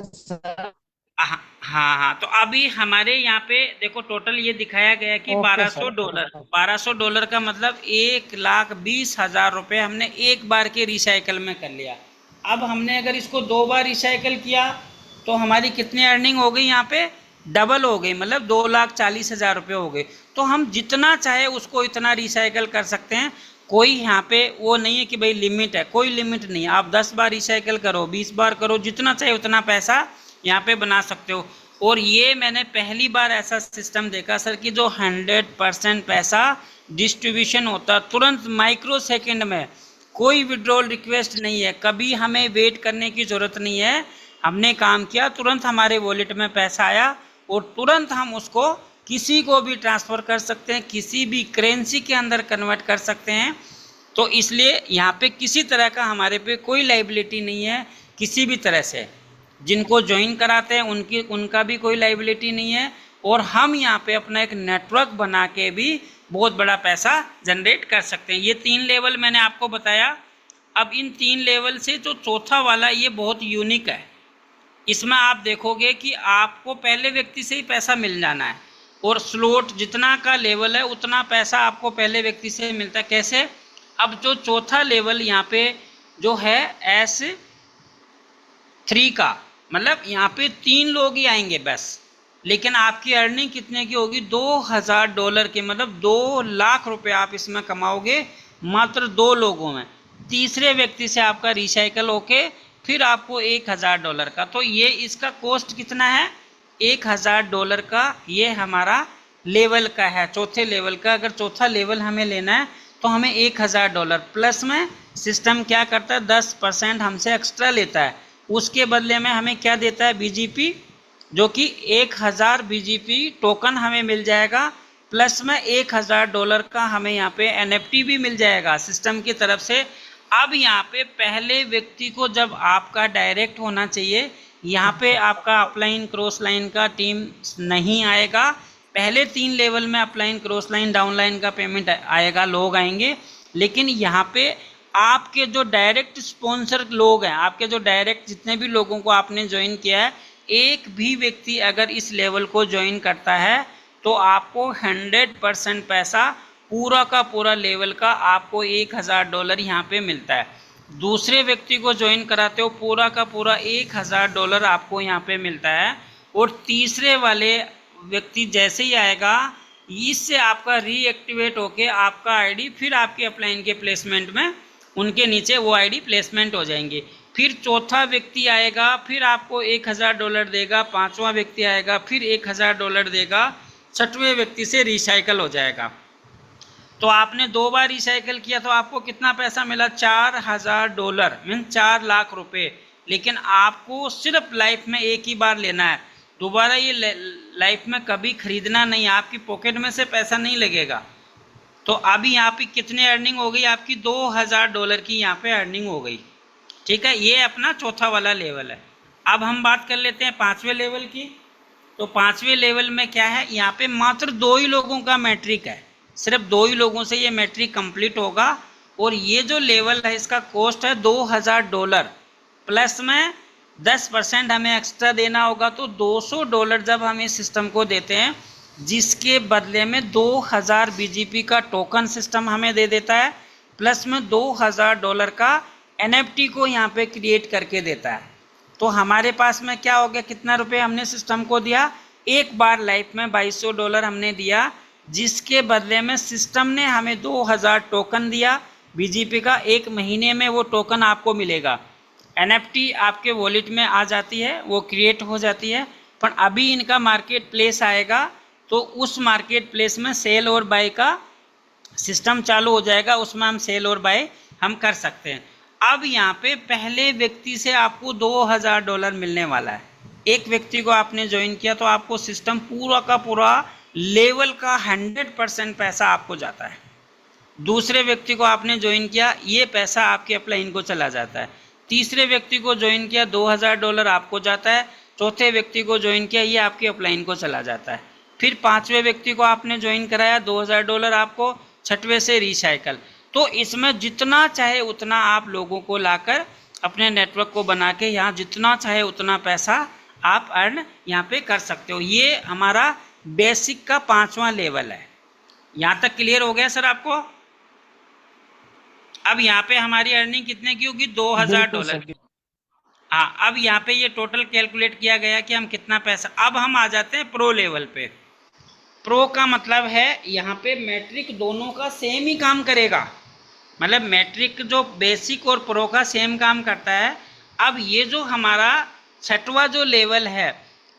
सर। हाँ हाँ हाँ, तो अभी हमारे यहाँ पे देखो टोटल ये दिखाया गया कि ओके सर। $1200। $1200 का मतलब 1,20,000 रुपये हमने एक बार के रिसाइकल में कर लिया। अब हमने अगर इसको 2 बार रिसाइकल किया तो हमारी कितनी अर्निंग हो गई यहाँ पे? डबल हो गई, मतलब 2,40,000 रुपये हो गए। तो हम जितना चाहे उसको इतना रिसाइकल कर सकते हैं। कोई यहाँ पे वो नहीं है कि भाई लिमिट है, कोई लिमिट नहीं है। आप 10 बार रिसाइकल करो, 20 बार करो, जितना चाहे उतना पैसा यहाँ पे बना सकते हो। और ये मैंने पहली बार ऐसा सिस्टम देखा सर कि जो 100% पैसा डिस्ट्रीब्यूशन होता तुरंत माइक्रो सेकंड में। कोई विड्रॉल रिक्वेस्ट नहीं है, कभी हमें वेट करने की ज़रूरत नहीं है। हमने काम किया, तुरंत हमारे वॉलेट में पैसा आया और तुरंत हम उसको किसी को भी ट्रांसफ़र कर सकते हैं, किसी भी करेंसी के अंदर कन्वर्ट कर सकते हैं। तो इसलिए यहाँ पे किसी तरह का हमारे पे कोई लाइबिलिटी नहीं है किसी भी तरह से। जिनको ज्वाइन कराते हैं उनका भी कोई लाइबिलिटी नहीं है। और हम यहाँ पे अपना एक नेटवर्क बना के भी बहुत बड़ा पैसा जनरेट कर सकते हैं। ये 3 लेवल मैंने आपको बताया। अब इन 3 लेवल से जो चौथा वाला ये बहुत यूनिक है। इसमें आप देखोगे कि आपको पहले व्यक्ति से ही पैसा मिल जाना है, और स्लॉट जितना का लेवल है उतना पैसा आपको पहले व्यक्ति से मिलता है। कैसे? अब जो चौथा लेवल यहाँ पे जो है S3 का, मतलब यहाँ पे 3 लोग ही आएंगे बस, लेकिन आपकी अर्निंग कितने की होगी? $2,000 की, मतलब 2 लाख रुपए आप इसमें कमाओगे मात्र 2 लोगों में। तीसरे व्यक्ति से आपका रिसाइकल होके फिर आपको $1,000 का। तो ये इसका कॉस्ट कितना है? $1,000 का ये हमारा लेवल का है, चौथे लेवल का। अगर चौथा लेवल हमें लेना है तो हमें $1,000 प्लस में सिस्टम क्या करता है? 10% हमसे एक्स्ट्रा लेता है। उसके बदले में हमें क्या देता है? BGP, जो कि 1,000 BGP टोकन हमें मिल जाएगा, प्लस में $1,000 का हमें यहाँ पे NFT भी मिल जाएगा सिस्टम की तरफ से। अब यहाँ पे पहले व्यक्ति को जब आपका डायरेक्ट होना चाहिए, यहाँ पे आपका अपलाइन क्रॉस लाइन का टीम नहीं आएगा। पहले 3 लेवल में अपलाइन क्रॉस लाइन डाउनलाइन का पेमेंट आएगा, लोग आएंगे। लेकिन यहाँ पे आपके जो डायरेक्ट स्पॉन्सर लोग हैं, आपके जो डायरेक्ट जितने भी लोगों को आपने ज्वाइन किया है, एक भी व्यक्ति अगर इस लेवल को ज्वाइन करता है तो आपको 100% पैसा पूरा का पूरा लेवल का आपको $1,000 यहाँ पे मिलता है। दूसरे व्यक्ति को ज्वाइन कराते हो, पूरा का पूरा $1,000 आपको यहाँ पे मिलता है। और तीसरे वाले व्यक्ति जैसे ही आएगा, इससे आपका रीएक्टिवेट होके आपका आईडी फिर आपके अपलाइन के प्लेसमेंट में उनके नीचे वो आईडी प्लेसमेंट हो जाएंगे। फिर चौथा व्यक्ति आएगा, फिर आपको $1,000 देगा। पांचवा व्यक्ति आएगा, फिर $1,000 देगा। छठवें व्यक्ति से रिसाइकल हो जाएगा। तो आपने 2 बार रिसाइकल किया तो आपको कितना पैसा मिला? $4,000, मीन 4 लाख रुपए। लेकिन आपको सिर्फ लाइफ में एक ही बार लेना है, दोबारा ये लाइफ में कभी खरीदना नहीं, आपकी पॉकेट में से पैसा नहीं लगेगा। तो अभी यहाँ पे कितनी अर्निंग हो गई आपकी? $2,000 की यहाँ पे अर्निंग हो गई। ठीक है, ये अपना चौथा वाला लेवल है। अब हम बात कर लेते हैं 5वें लेवल की। तो 5वें लेवल में क्या है? यहाँ पे मात्र 2 ही लोगों का मैट्रिक है, सिर्फ 2 ही लोगों से ये मैट्रिक कंप्लीट होगा। और ये जो लेवल है इसका कॉस्ट है $2,000, प्लस में 10% हमें एक्स्ट्रा देना होगा। तो $200 जब हम इस सिस्टम को देते हैं, जिसके बदले में 2,000 BGP का टोकन सिस्टम हमें दे देता है, प्लस में $2,000 का NFT को यहाँ पे क्रिएट करके देता है। तो हमारे पास में क्या हो गया? कितना रुपए हमने सिस्टम को दिया? एक बार लाइफ में $2,200 हमने दिया, जिसके बदले में सिस्टम ने हमें 2,000 टोकन दिया BGP का। 1 महीने में वो टोकन आपको मिलेगा। NFT आपके वॉलेट में आ जाती है, वो क्रिएट हो जाती है। पर अभी इनका मार्केट प्लेस आएगा, तो उस मार्केट प्लेस में सेल और बाय का सिस्टम चालू हो जाएगा, उसमें हम सेल और बाय हम कर सकते हैं। अब यहाँ पे पहले व्यक्ति से आपको $2000 मिलने वाला है। एक व्यक्ति को आपने ज्वाइन किया तो आपको सिस्टम पूरा का पूरा लेवल का 100% पैसा आपको जाता है। दूसरे व्यक्ति को आपने ज्वाइन किया, ये पैसा आपके अपलाइन को चला जाता है। तीसरे व्यक्ति को ज्वाइन किया, $2000 आपको जाता है। चौथे व्यक्ति को ज्वाइन किया, ये आपके अपलाइन को चला जाता है। फिर पांचवें व्यक्ति को आपने ज्वाइन कराया, $2000 आपको। छठवें से रिसाइकल। तो इसमें जितना चाहे उतना आप लोगों को लाकर अपने नेटवर्क को बना के यहाँ जितना चाहे उतना पैसा आप अर्न यहाँ पे कर सकते हो। ये हमारा बेसिक का 5वां लेवल है। यहाँ तक क्लियर हो गया सर आपको? अब यहाँ पे हमारी अर्निंग कितने की होगी? $2000। हाँ, अब यहाँ पे ये टोटल कैलकुलेट किया गया कि हम कितना पैसा। अब हम आ जाते हैं प्रो लेवल पे। प्रो का मतलब है यहाँ पे मैट्रिक दोनों का सेम ही काम करेगा, मतलब मैट्रिक जो बेसिक और प्रो का सेम काम करता है। अब ये जो हमारा 6वां जो लेवल है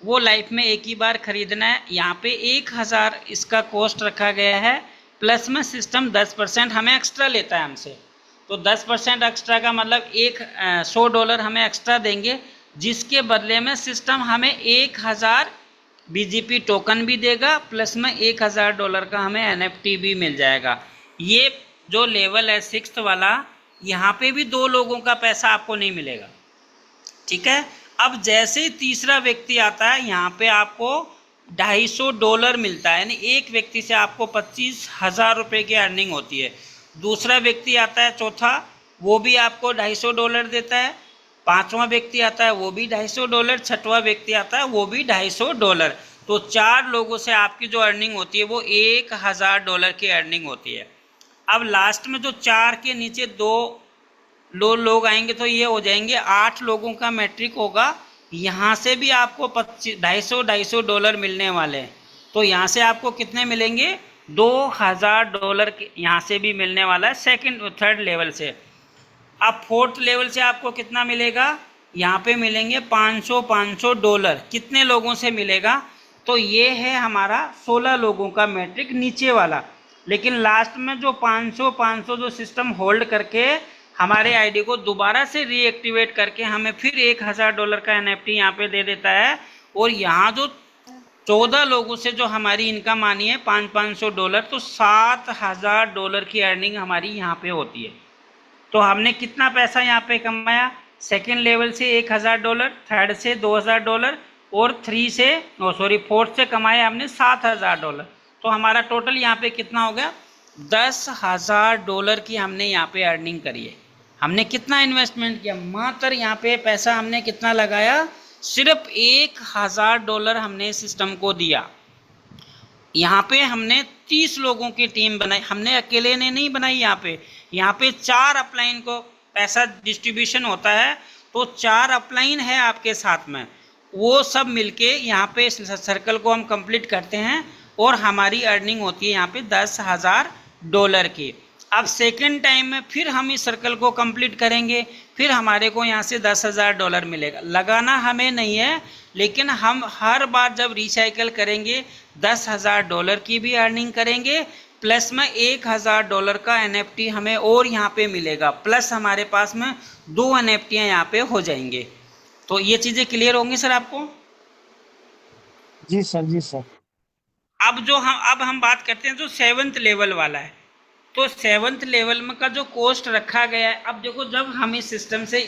वो लाइफ में एक ही बार खरीदना है। यहाँ पे 1000 इसका कॉस्ट रखा गया है, प्लस में सिस्टम 10% हमें एक्स्ट्रा लेता है हमसे। तो 10% एक्स्ट्रा का मतलब $100 हमें एक्स्ट्रा देंगे, जिसके बदले में सिस्टम हमें 1000 BGP टोकन भी देगा, प्लस में $1000 का हमें NFT भी मिल जाएगा। ये जो लेवल है 6th वाला, यहाँ पे भी 2 लोगों का पैसा आपको नहीं मिलेगा, ठीक है। अब जैसे ही तीसरा व्यक्ति आता है, यहाँ पे आपको $250 मिलता है, यानी एक व्यक्ति से आपको 25,000 रुपये की अर्निंग होती है। दूसरा व्यक्ति आता है चौथा, वो भी आपको $250 देता है। 5वां व्यक्ति आता है वो भी $250, 6वां व्यक्ति आता है वो भी $250। तो 4 लोगों से आपकी जो अर्निंग होती है वो $1000 की अर्निंग होती है। अब लास्ट में जो 4 के नीचे 2 लोग आएंगे तो ये हो जाएंगे 8 लोगों का मैट्रिक होगा। यहाँ से भी आपको $250 मिलने वाले हैं। तो यहाँ से आपको कितने मिलेंगे? $2000 के यहाँ से भी मिलने वाला है, 2nd और 3rd लेवल से। अब 4th लेवल से आपको कितना मिलेगा? यहाँ पे मिलेंगे $500 कितने लोगों से मिलेगा? तो ये है हमारा 16 लोगों का मैट्रिक नीचे वाला। लेकिन लास्ट में जो 500 जो सिस्टम होल्ड करके हमारे आईडी को दोबारा से रीएक्टिवेट करके हमें फिर $1000 का NFT यहाँ पे दे देता है। और यहाँ जो 14 लोगों से जो हमारी इनकम आनी है $500, तो $7000 की अर्निंग हमारी यहाँ पे होती है। तो हमने कितना पैसा यहाँ पे कमाया? 2nd लेवल से $1000, 3rd से $2000 और 4th से कमाया हमने $7000। तो हमारा टोटल यहाँ पे कितना हो गया? $10,000 की हमने यहाँ पे अर्निंग करी है। हमने कितना इन्वेस्टमेंट किया? मात्र यहाँ पे पैसा हमने कितना लगाया? सिर्फ $1000 हमने सिस्टम को दिया। यहाँ पे हमने 30 लोगों की टीम बनाई, हमने अकेले ने नहीं बनाई। यहाँ पे 4 अपलाइन को पैसा डिस्ट्रीब्यूशन होता है, तो 4 अपलाइन है आपके साथ में, वो सब मिलके यहाँ पे सर्कल को हम कंप्लीट करते हैं और हमारी अर्निंग होती है यहाँ पे $10,000 की। अब 2nd टाइम में फिर हम इस सर्कल को कंप्लीट करेंगे, फिर हमारे को यहाँ से $10,000 मिलेगा। लगाना हमें नहीं है, लेकिन हम हर बार जब रिसाइकल करेंगे $10,000 की भी अर्निंग करेंगे, प्लस में $1000 का NFT हमें और यहाँ पे मिलेगा, प्लस हमारे पास में 2 NFT यहाँ पे हो जाएंगे। तो ये चीज़ें क्लियर होंगी सर आपको? जी सर, जी सर। अब हम बात करते हैं जो 7th लेवल वाला है। तो 7th लेवल में का जो कॉस्ट रखा गया है, अब देखो जब हम इस सिस्टम से,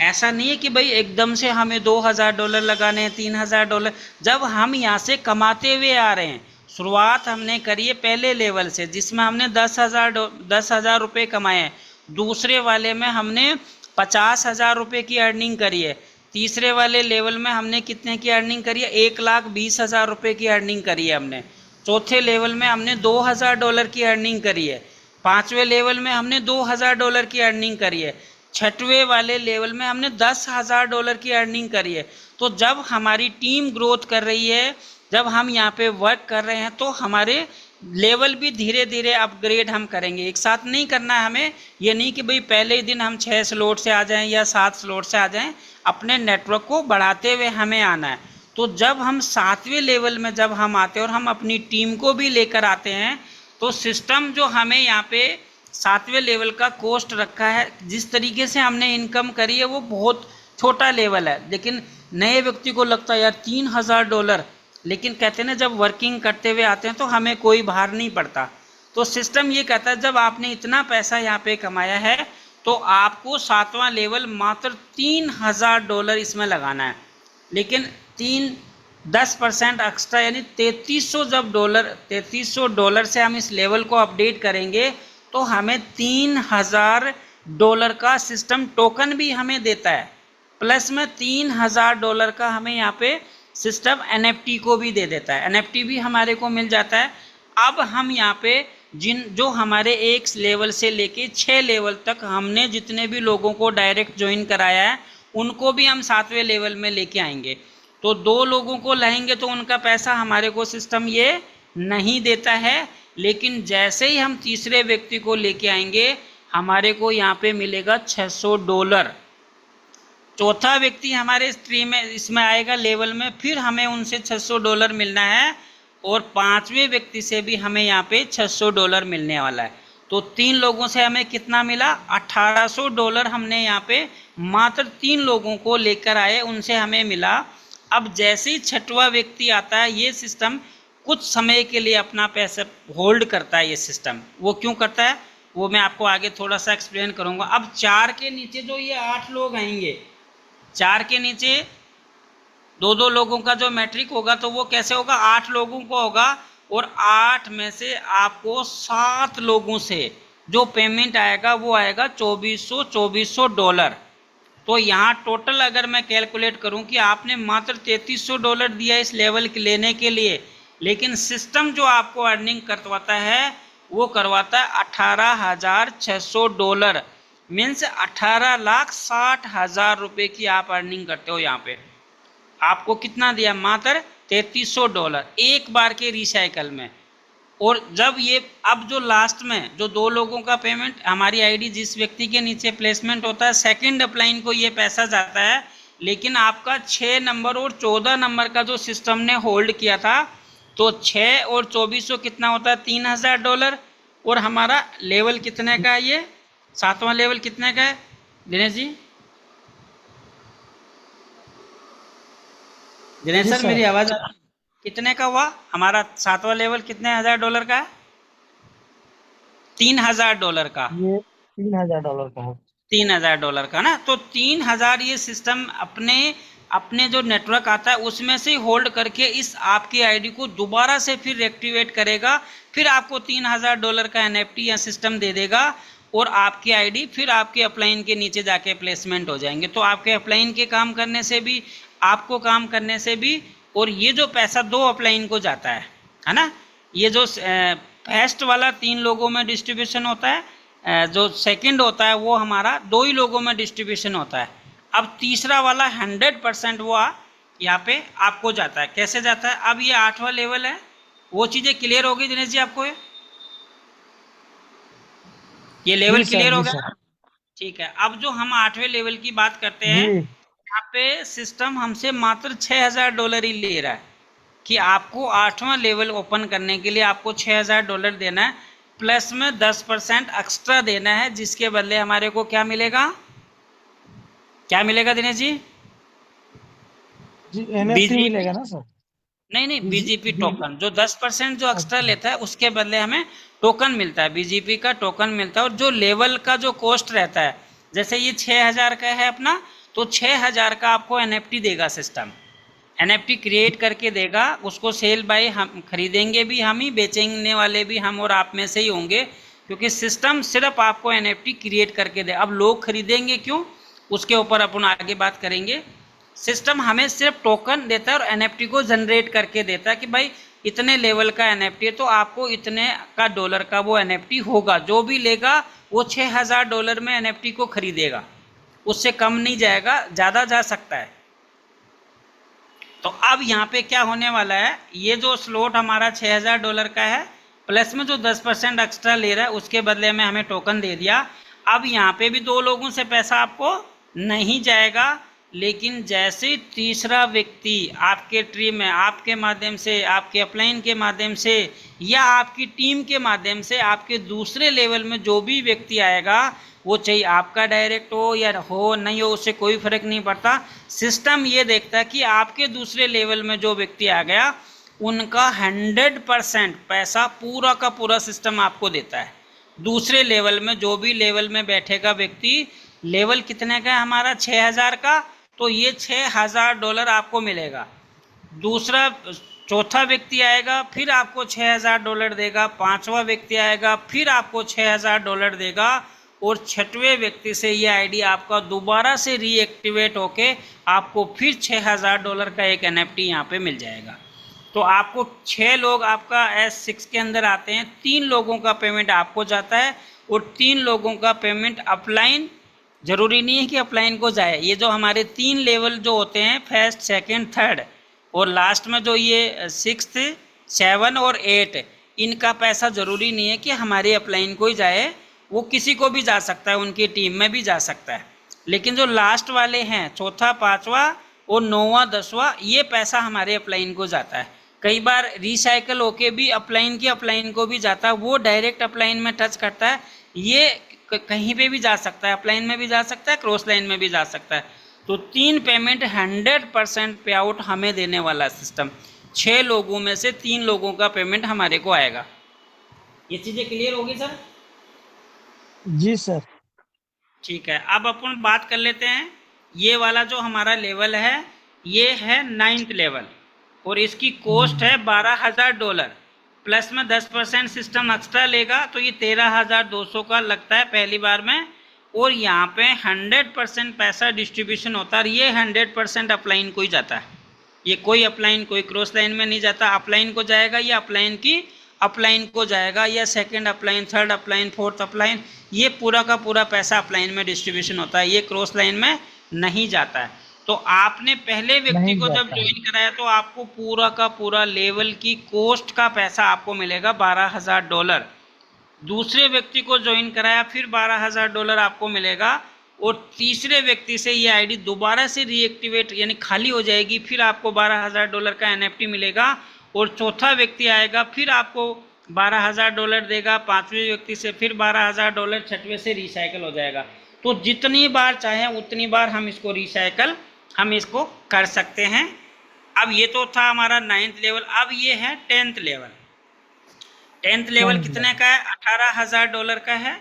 ऐसा नहीं है कि भाई एकदम से हमें $2000 लगाने हैं, $3000। जब हम यहाँ से कमाते हुए आ रहे हैं, शुरुआत हमने करी है पहले लेवल से जिसमें हमने 10,000 रुपये कमाए हैं। दूसरे वाले में हमने 50,000 रुपये की अर्निंग करी है। तीसरे वाले लेवल में हमने कितने की अर्निंग करी है? 1,20,000 रुपये की अर्निंग करी है हमने। चौथे लेवल में हमने $2000 की अर्निंग करी है। 5वें लेवल में हमने $2000 की अर्निंग करी है। 6वें वाले लेवल में हमने $10,000 की अर्निंग करी है। तो जब हमारी टीम ग्रोथ कर रही है, जब हम यहाँ पे वर्क कर रहे हैं, तो हमारे लेवल भी धीरे धीरे अपग्रेड हम करेंगे। एक साथ नहीं करना है हमें। ये नहीं कि भाई पहले ही दिन हम 6 स्लॉट से आ जाएं या 7 स्लॉट से आ जाएं। अपने नेटवर्क को बढ़ाते हुए हमें आना है। तो जब हम 7वें लेवल में जब हम आते हैं और हम अपनी टीम को भी लेकर आते हैं, तो सिस्टम जो हमें यहाँ पे 7वें लेवल का कॉस्ट रखा है, जिस तरीके से हमने इनकम करी है वो बहुत छोटा लेवल है, लेकिन नए व्यक्ति को लगता है यार $3000, लेकिन कहते हैं ना जब वर्किंग करते हुए आते हैं तो हमें कोई भार नहीं पड़ता। तो सिस्टम ये कहता है जब आपने इतना पैसा यहाँ पे कमाया है तो आपको 7वां लेवल मात्र $3000 इसमें लगाना है, लेकिन 10% एक्स्ट्रा यानी $3300 से हम इस लेवल को अपडेट करेंगे तो हमें $3000 का सिस्टम टोकन भी हमें देता है, प्लस में $3000 का हमें यहाँ पे सिस्टम NFT को भी दे देता है, NFT भी हमारे को मिल जाता है। अब हम यहाँ पे जो हमारे 1 लेवल से लेके 6 लेवल तक हमने जितने भी लोगों को डायरेक्ट ज्वाइन कराया है उनको भी हम 7वें लेवल में लेके आएंगे। तो 2 लोगों को लाएंगे तो उनका पैसा हमारे को सिस्टम ये नहीं देता है, लेकिन जैसे ही हम तीसरे व्यक्ति को लेके आएंगे हमारे को यहाँ पे मिलेगा $600। चौथा व्यक्ति हमारे स्ट्रीम में इसमें आएगा लेवल में, फिर हमें उनसे $600 मिलना है, और 5वें व्यक्ति से भी हमें यहाँ पे $600 मिलने वाला है। तो 3 लोगों से हमें कितना मिला? $1800 हमने यहाँ पे मात्र 3 लोगों को लेकर आए, उनसे हमें मिला। अब जैसे ही 6वां व्यक्ति आता है ये सिस्टम कुछ समय के लिए अपना पैसा होल्ड करता है। ये सिस्टम वो क्यों करता है वो मैं आपको आगे थोड़ा सा एक्सप्लेन करूँगा। अब 4 के नीचे जो ये 8 लोग आएंगे, 4 के नीचे 2-2 लोगों का जो मैट्रिक होगा तो वो कैसे होगा? 8 लोगों को होगा, और 8 में से आपको 7 लोगों से जो पेमेंट आएगा वो आएगा $2400। तो यहाँ टोटल अगर मैं कैलकुलेट करूँ कि आपने मात्र $3300 दिया इस लेवल के लेने के लिए, लेकिन सिस्टम जो आपको अर्निंग करवाता है वो करवाता है $18,600, मीन्स 18,60,000 रुपये की आप अर्निंग करते हो। यहाँ पे आपको कितना दिया? मात्र $3300 एक बार के रिसाइकल में। और जब ये अब जो लास्ट में जो 2 लोगों का पेमेंट हमारी आईडी जिस व्यक्ति के नीचे प्लेसमेंट होता है, सेकंड अपलाइन को ये पैसा जाता है, लेकिन आपका 6 नंबर और 14 नंबर का जो सिस्टम ने होल्ड किया था, तो 6 और 2400 कितना होता है? $3000। और हमारा लेवल कितने का है? ये 7वां लेवल कितने का है दिनेश जी? दिनेश सर मेरी आवाज़ कितने का हुआ? हमारा 7वां लेवल कितने $1000 का है? $3000 का। ये $3000 का है। $3000 का ना, तो 3000 ये सिस्टम अपने जो नेटवर्क आता है उसमें से होल्ड करके इस आपकी आईडी को दोबारा से फिर एक्टिवेट करेगा, फिर आपको $3000 का NFT या सिस्टम दे देगा, और आपकी आईडी फिर आपके अपलाइन के नीचे जाके प्लेसमेंट हो जाएंगे। तो आपके अपलाइन के काम करने से भी, आपको काम करने से भी, और ये जो पैसा 2 अपलाइन को जाता है ना, ये जो फर्स्ट वाला 3 लोगों में डिस्ट्रीब्यूशन होता है, जो सेकंड होता है वो हमारा 2 ही लोगों में डिस्ट्रीब्यूशन होता है। अब तीसरा वाला 100% वो यहाँ पे आपको जाता है। कैसे जाता है? अब ये 8वां लेवल है, वो चीज़ें क्लियर हो गई दिनेश जी आपको? ये लेवल क्लियर हो गया? ठीक है। अब जो हम 8वें लेवल की बात करते हैं, यहाँ पे सिस्टम हमसे मात्र $6000 ही ले रहा है कि आपको 8वां लेवल ओपन करने के लिए आपको $6000 देना है, प्लस में 10% एक्स्ट्रा देना है, जिसके बदले हमारे को क्या मिलेगा? क्या मिलेगा दिनेश जी? NFT मिलेगा ना सर? नहीं, BGP टोकन जो 10% जो एक्स्ट्रा लेता है उसके बदले हमें टोकन मिलता है, BGP का टोकन मिलता है। और जो लेवल का जो कॉस्ट रहता है, जैसे ये 6000 का है अपना, तो 6000 का आपको NFT देगा सिस्टम। NFT क्रिएट करके देगा, उसको सेल बाय हम खरीदेंगे भी हम ही, बेचने वाले भी हम और आप में से ही होंगे, क्योंकि सिस्टम सिर्फ आपको NFT क्रिएट करके दे। अब लोग खरीदेंगे क्यों, उसके ऊपर अपन आगे बात करेंगे। सिस्टम हमें सिर्फ टोकन देता है और NFT को जनरेट करके देता है कि भाई इतने लेवल का NFT है तो आपको इतने का डॉलर का वो NFT होगा। जो भी लेगा वो $6000 में NFT को खरीदेगा, उससे कम नहीं जाएगा, ज़्यादा जा सकता है। तो अब यहाँ पे क्या होने वाला है, ये जो स्लॉट हमारा $6000 का है, प्लस में जो 10% एक्स्ट्रा ले रहा है उसके बदले में हमें टोकन दे दिया। अब यहाँ पे भी 2 लोगों से पैसा आपको नहीं जाएगा, लेकिन जैसे तीसरा व्यक्ति आपके ट्री में आपके माध्यम से, आपके अपलाइन के माध्यम से या आपकी टीम के माध्यम से आपके दूसरे लेवल में जो भी व्यक्ति आएगा, वो चाहे आपका डायरेक्ट हो या हो नहीं हो, उससे कोई फर्क नहीं पड़ता। सिस्टम ये देखता है कि आपके दूसरे लेवल में जो व्यक्ति आ गया उनका 100% पैसा पूरा का पूरा सिस्टम आपको देता है। दूसरे लेवल में जो भी लेवल में बैठेगा व्यक्ति, लेवल कितने का है हमारा 6000 का, तो ये $6000 आपको मिलेगा। दूसरा चौथा व्यक्ति आएगा फिर आपको $6000 देगा, पांचवा व्यक्ति आएगा फिर आपको $6000 देगा, और छठवें व्यक्ति से ये आईडी आपका दोबारा से रीएक्टिवेट होके आपको फिर $6000 का एक NFT यहाँ पे मिल जाएगा। तो आपको 6 लोग आपका S6 के अंदर आते हैं, 3 लोगों का पेमेंट आपको जाता है और 3 लोगों का पेमेंट अपलाइन, जरूरी नहीं है कि अपलाइन को जाए। ये जो हमारे 3 लेवल जो होते हैं, फर्स्ट सेकंड थर्ड और लास्ट में जो ये 6th 7 और 8, इनका पैसा जरूरी नहीं है कि हमारे अपलाइन को ही जाए, वो किसी को भी जा सकता है, उनकी टीम में भी जा सकता है। लेकिन जो लास्ट वाले हैं, चौथा पांचवा और 9वां 10वां, ये पैसा हमारे अपलाइन को जाता है। कई बार रिसाइकल होके भी अपलाइन की अपलाइन को भी जाता है, वो डायरेक्ट अपलाइन में टच करता है। ये कहीं पे भी जा सकता है, अपलाइन में भी जा सकता है, क्रॉस लाइन में भी जा सकता है। तो 3 पेमेंट 100% पे आउट हमें देने वाला सिस्टम, 6 लोगों में से 3 लोगों का पेमेंट हमारे को आएगा। ये चीज़ें क्लियर होगी सर? जी सर। ठीक है, अब अपन बात कर लेते हैं। ये वाला जो हमारा लेवल है, ये है 9th लेवल और इसकी कॉस्ट है $12000 प्लस में 10% सिस्टम एक्स्ट्रा लेगा, तो ये 13200 का लगता है पहली बार में। और यहाँ पे 100% पैसा डिस्ट्रीब्यूशन होता है, ये 100% अपलाइन को ही जाता है। ये कोई अपलाइन कोई क्रॉस लाइन में नहीं जाता, अपलाइन को जाएगा या अपलाइन की अपलाइन को जाएगा, या second upline, third upline, fourth upline, ये पूरा का पूरा पैसा अपलाइन में डिस्ट्रीब्यूशन होता है, ये क्रॉस लाइन में नहीं जाता है। तो आपने पहले व्यक्ति को जब ज्वाइन कराया तो आपको पूरा का पूरा लेवल की कॉस्ट का पैसा आपको मिलेगा $12000। दूसरे व्यक्ति को ज्वाइन कराया फिर $12000 आपको मिलेगा, और तीसरे व्यक्ति से ये आईडी दोबारा से रीएक्टिवेट यानी खाली हो जाएगी, फिर आपको $12000 का NFT मिलेगा। और चौथा व्यक्ति आएगा फिर आपको $12000 देगा, पांचवें व्यक्ति से फिर $12000, छठवें से रिसाइकल हो जाएगा। तो जितनी बार चाहे उतनी बार हम इसको रिसाइकल हम इसको कर सकते हैं। अब ये तो था हमारा 9th लेवल। अब ये है 10th लेवल। 10th लेवल कितने का है? $18000 का है,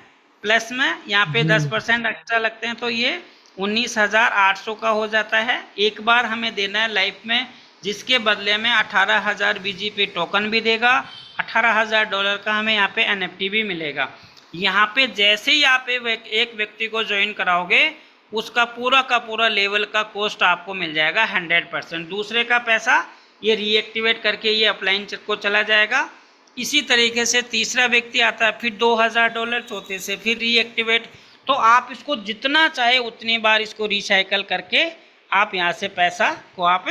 प्लस में यहाँ पे 10% एक्स्ट्रा लगते हैं, तो ये 19800 का हो जाता है। एक बार हमें देना है लाइफ में, जिसके बदले में 18000 BGP टोकन भी देगा, $18000 का हमें यहाँ पे NFT भी मिलेगा। यहाँ पे जैसे ही आप एक व्यक्ति को ज्वाइन कराओगे, उसका पूरा का पूरा लेवल का कॉस्ट आपको मिल जाएगा 100%। दूसरे का पैसा ये रीएक्टिवेट करके ये अपलाइन को चला जाएगा। इसी तरीके से तीसरा व्यक्ति आता है फिर $2000, चौथे से फिर रीएक्टिवेट। तो आप इसको जितना चाहे उतनी बार इसको रिसाइकल करके आप यहाँ से पैसा को आप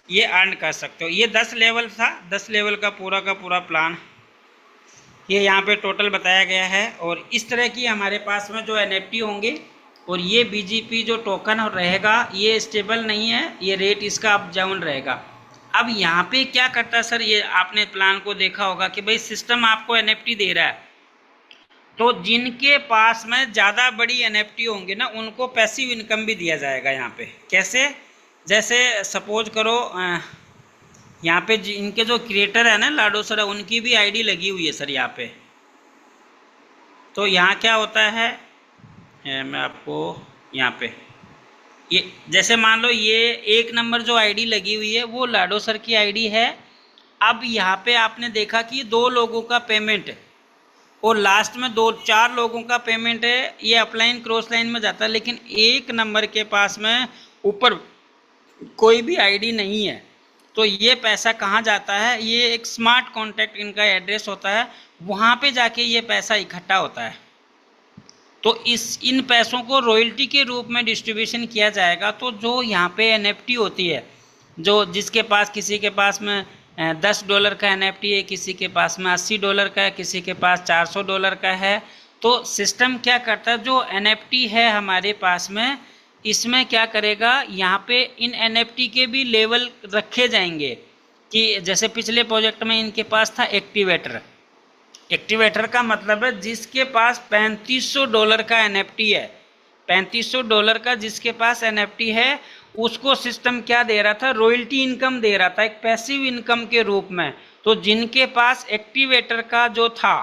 ये अर्न कर सकते हो। ये 10 लेवल था, 10 लेवल का पूरा प्लान ये यहाँ पे टोटल बताया गया है। और इस तरह की हमारे पास में जो NFT होंगे, और ये BGP जो टोकन रहेगा ये स्टेबल नहीं है, ये रेट इसका अप डाउन रहेगा। अब यहाँ पे क्या करता है सर, ये आपने प्लान को देखा होगा कि भाई सिस्टम आपको NFT दे रहा है, तो जिनके पास में ज़्यादा बड़ी NFT होंगे ना, उनको पैसिव इनकम भी दिया जाएगा यहाँ पे। कैसे? जैसे सपोज करो यहाँ पे इनके जो क्रिएटर है ना लाडो सर, उनकी भी आईडी लगी हुई है सर यहाँ पे। तो यहाँ क्या होता है, मैं आपको यहाँ पे ये जैसे मान लो ये 1 नंबर जो आईडी लगी हुई है वो लाडो सर की आईडी है। अब यहाँ पे आपने देखा कि 2 लोगों का पेमेंट और लास्ट में 4 लोगों का पेमेंट है, ये अपलाइन क्रॉस लाइन में जाता है। लेकिन 1 नंबर के पास में ऊपर कोई भी आईडी नहीं है, तो ये पैसा कहाँ जाता है? ये एक स्मार्ट कॉन्टैक्ट इनका एड्रेस होता है, वहाँ पे जाके ये पैसा इकट्ठा होता है। तो इन पैसों को रॉयल्टी के रूप में डिस्ट्रीब्यूशन किया जाएगा। तो जो यहाँ पे NFT होती है, जो जिसके पास किसी के पास में $10 का NFT है, किसी के पास में $80 का है, किसी के पास $400 का है, तो सिस्टम क्या करता है, जो NFT है हमारे पास में, इसमें क्या करेगा, यहाँ पे इन NFT के भी लेवल रखे जाएंगे कि जैसे पिछले प्रोजेक्ट में इनके पास था एक्टिवेटर। एक्टिवेटर का मतलब है जिसके पास $3500 का NFT है, $3500 का जिसके पास NFT है, उसको सिस्टम क्या दे रहा था, रॉयल्टी इनकम दे रहा था, एक पैसिव इनकम के रूप में। तो जिनके पास एक्टिवेटर का जो था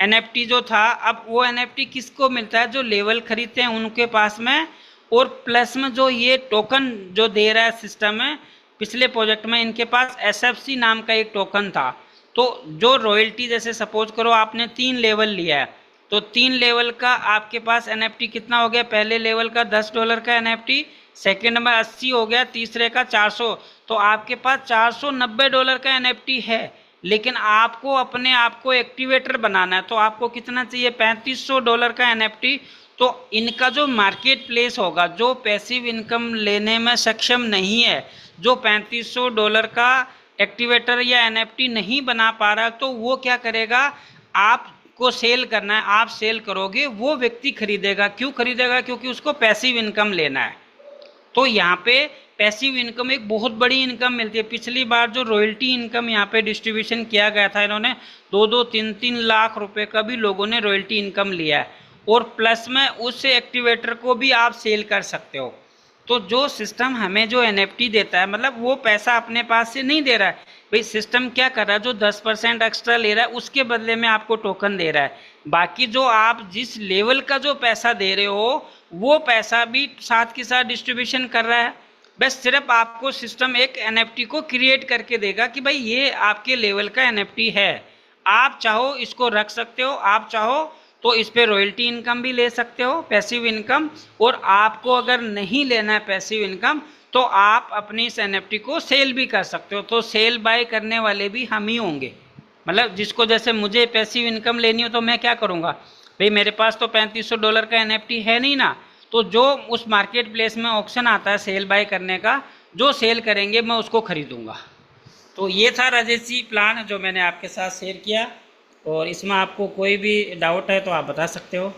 NFT जो था, अब वो NFT किसको मिलता है, जो लेवल खरीदते हैं उनके पास में, और प्लस में जो ये टोकन जो दे रहा है सिस्टम में, पिछले प्रोजेक्ट में इनके पास SFC नाम का एक टोकन था। तो जो रॉयल्टी, जैसे सपोज करो आपने 3 लेवल लिया है, तो 3 लेवल का आपके पास NFT कितना हो गया, पहले लेवल का $10 का NFT, सेकेंड में 80 हो गया, तीसरे का 400, तो आपके पास $490 का NFT है। लेकिन आपको अपने आप को एक्टिवेटर बनाना है, तो आपको कितना चाहिए, $3500 का NFT। तो इनका जो मार्केट प्लेस होगा, जो पैसिव इनकम लेने में सक्षम नहीं है, जो $3500 का एक्टिवेटर या NFT नहीं बना पा रहा, तो वो क्या करेगा, आपको सेल करना है, आप सेल करोगे, वो व्यक्ति खरीदेगा। क्यों खरीदेगा, क्योंकि उसको पैसिव इनकम लेना है। तो यहाँ पे पैसिव इनकम एक बहुत बड़ी इनकम मिलती है। पिछली बार जो रॉयल्टी इनकम यहाँ पे डिस्ट्रीब्यूशन किया गया था, इन्होंने 2-2, 3-3 लाख रुपए का भी लोगों ने रॉयल्टी इनकम लिया है, और प्लस में उस एक्टिवेटर को भी आप सेल कर सकते हो। तो जो सिस्टम हमें जो NFT देता है, मतलब वो पैसा अपने पास से नहीं दे रहा है भाई, सिस्टम क्या कर रहा है, जो 10% एक्स्ट्रा ले रहा है उसके बदले में आपको टोकन दे रहा है। बाकी जो आप जिस लेवल का जो पैसा दे रहे हो, वो पैसा भी साथ के साथ डिस्ट्रीब्यूशन कर रहा है। बस सिर्फ आपको सिस्टम एक NFT को क्रिएट करके देगा कि भाई ये आपके लेवल का NFT है, आप चाहो इसको रख सकते हो, आप चाहो तो इस पे रॉयल्टी इनकम भी ले सकते हो, पैसिव इनकम। और आपको अगर नहीं लेना है पैसिव इनकम, तो आप अपनी इस NFT को सेल भी कर सकते हो। तो सेल बाय करने वाले भी हम ही होंगे। मतलब जिसको, जैसे मुझे पैसिव इनकम लेनी हो तो मैं क्या करूँगा भाई, मेरे पास तो $3500 का NFT है नहीं ना, तो जो उस मार्केट प्लेस में ऑप्शन आता है सेल बाय करने का, जो सेल करेंगे मैं उसको खरीदूँगा। तो ये था राजेश जी प्लान जो मैंने आपके साथ शेयर किया, और इसमें आपको कोई भी डाउट है तो आप बता सकते हो।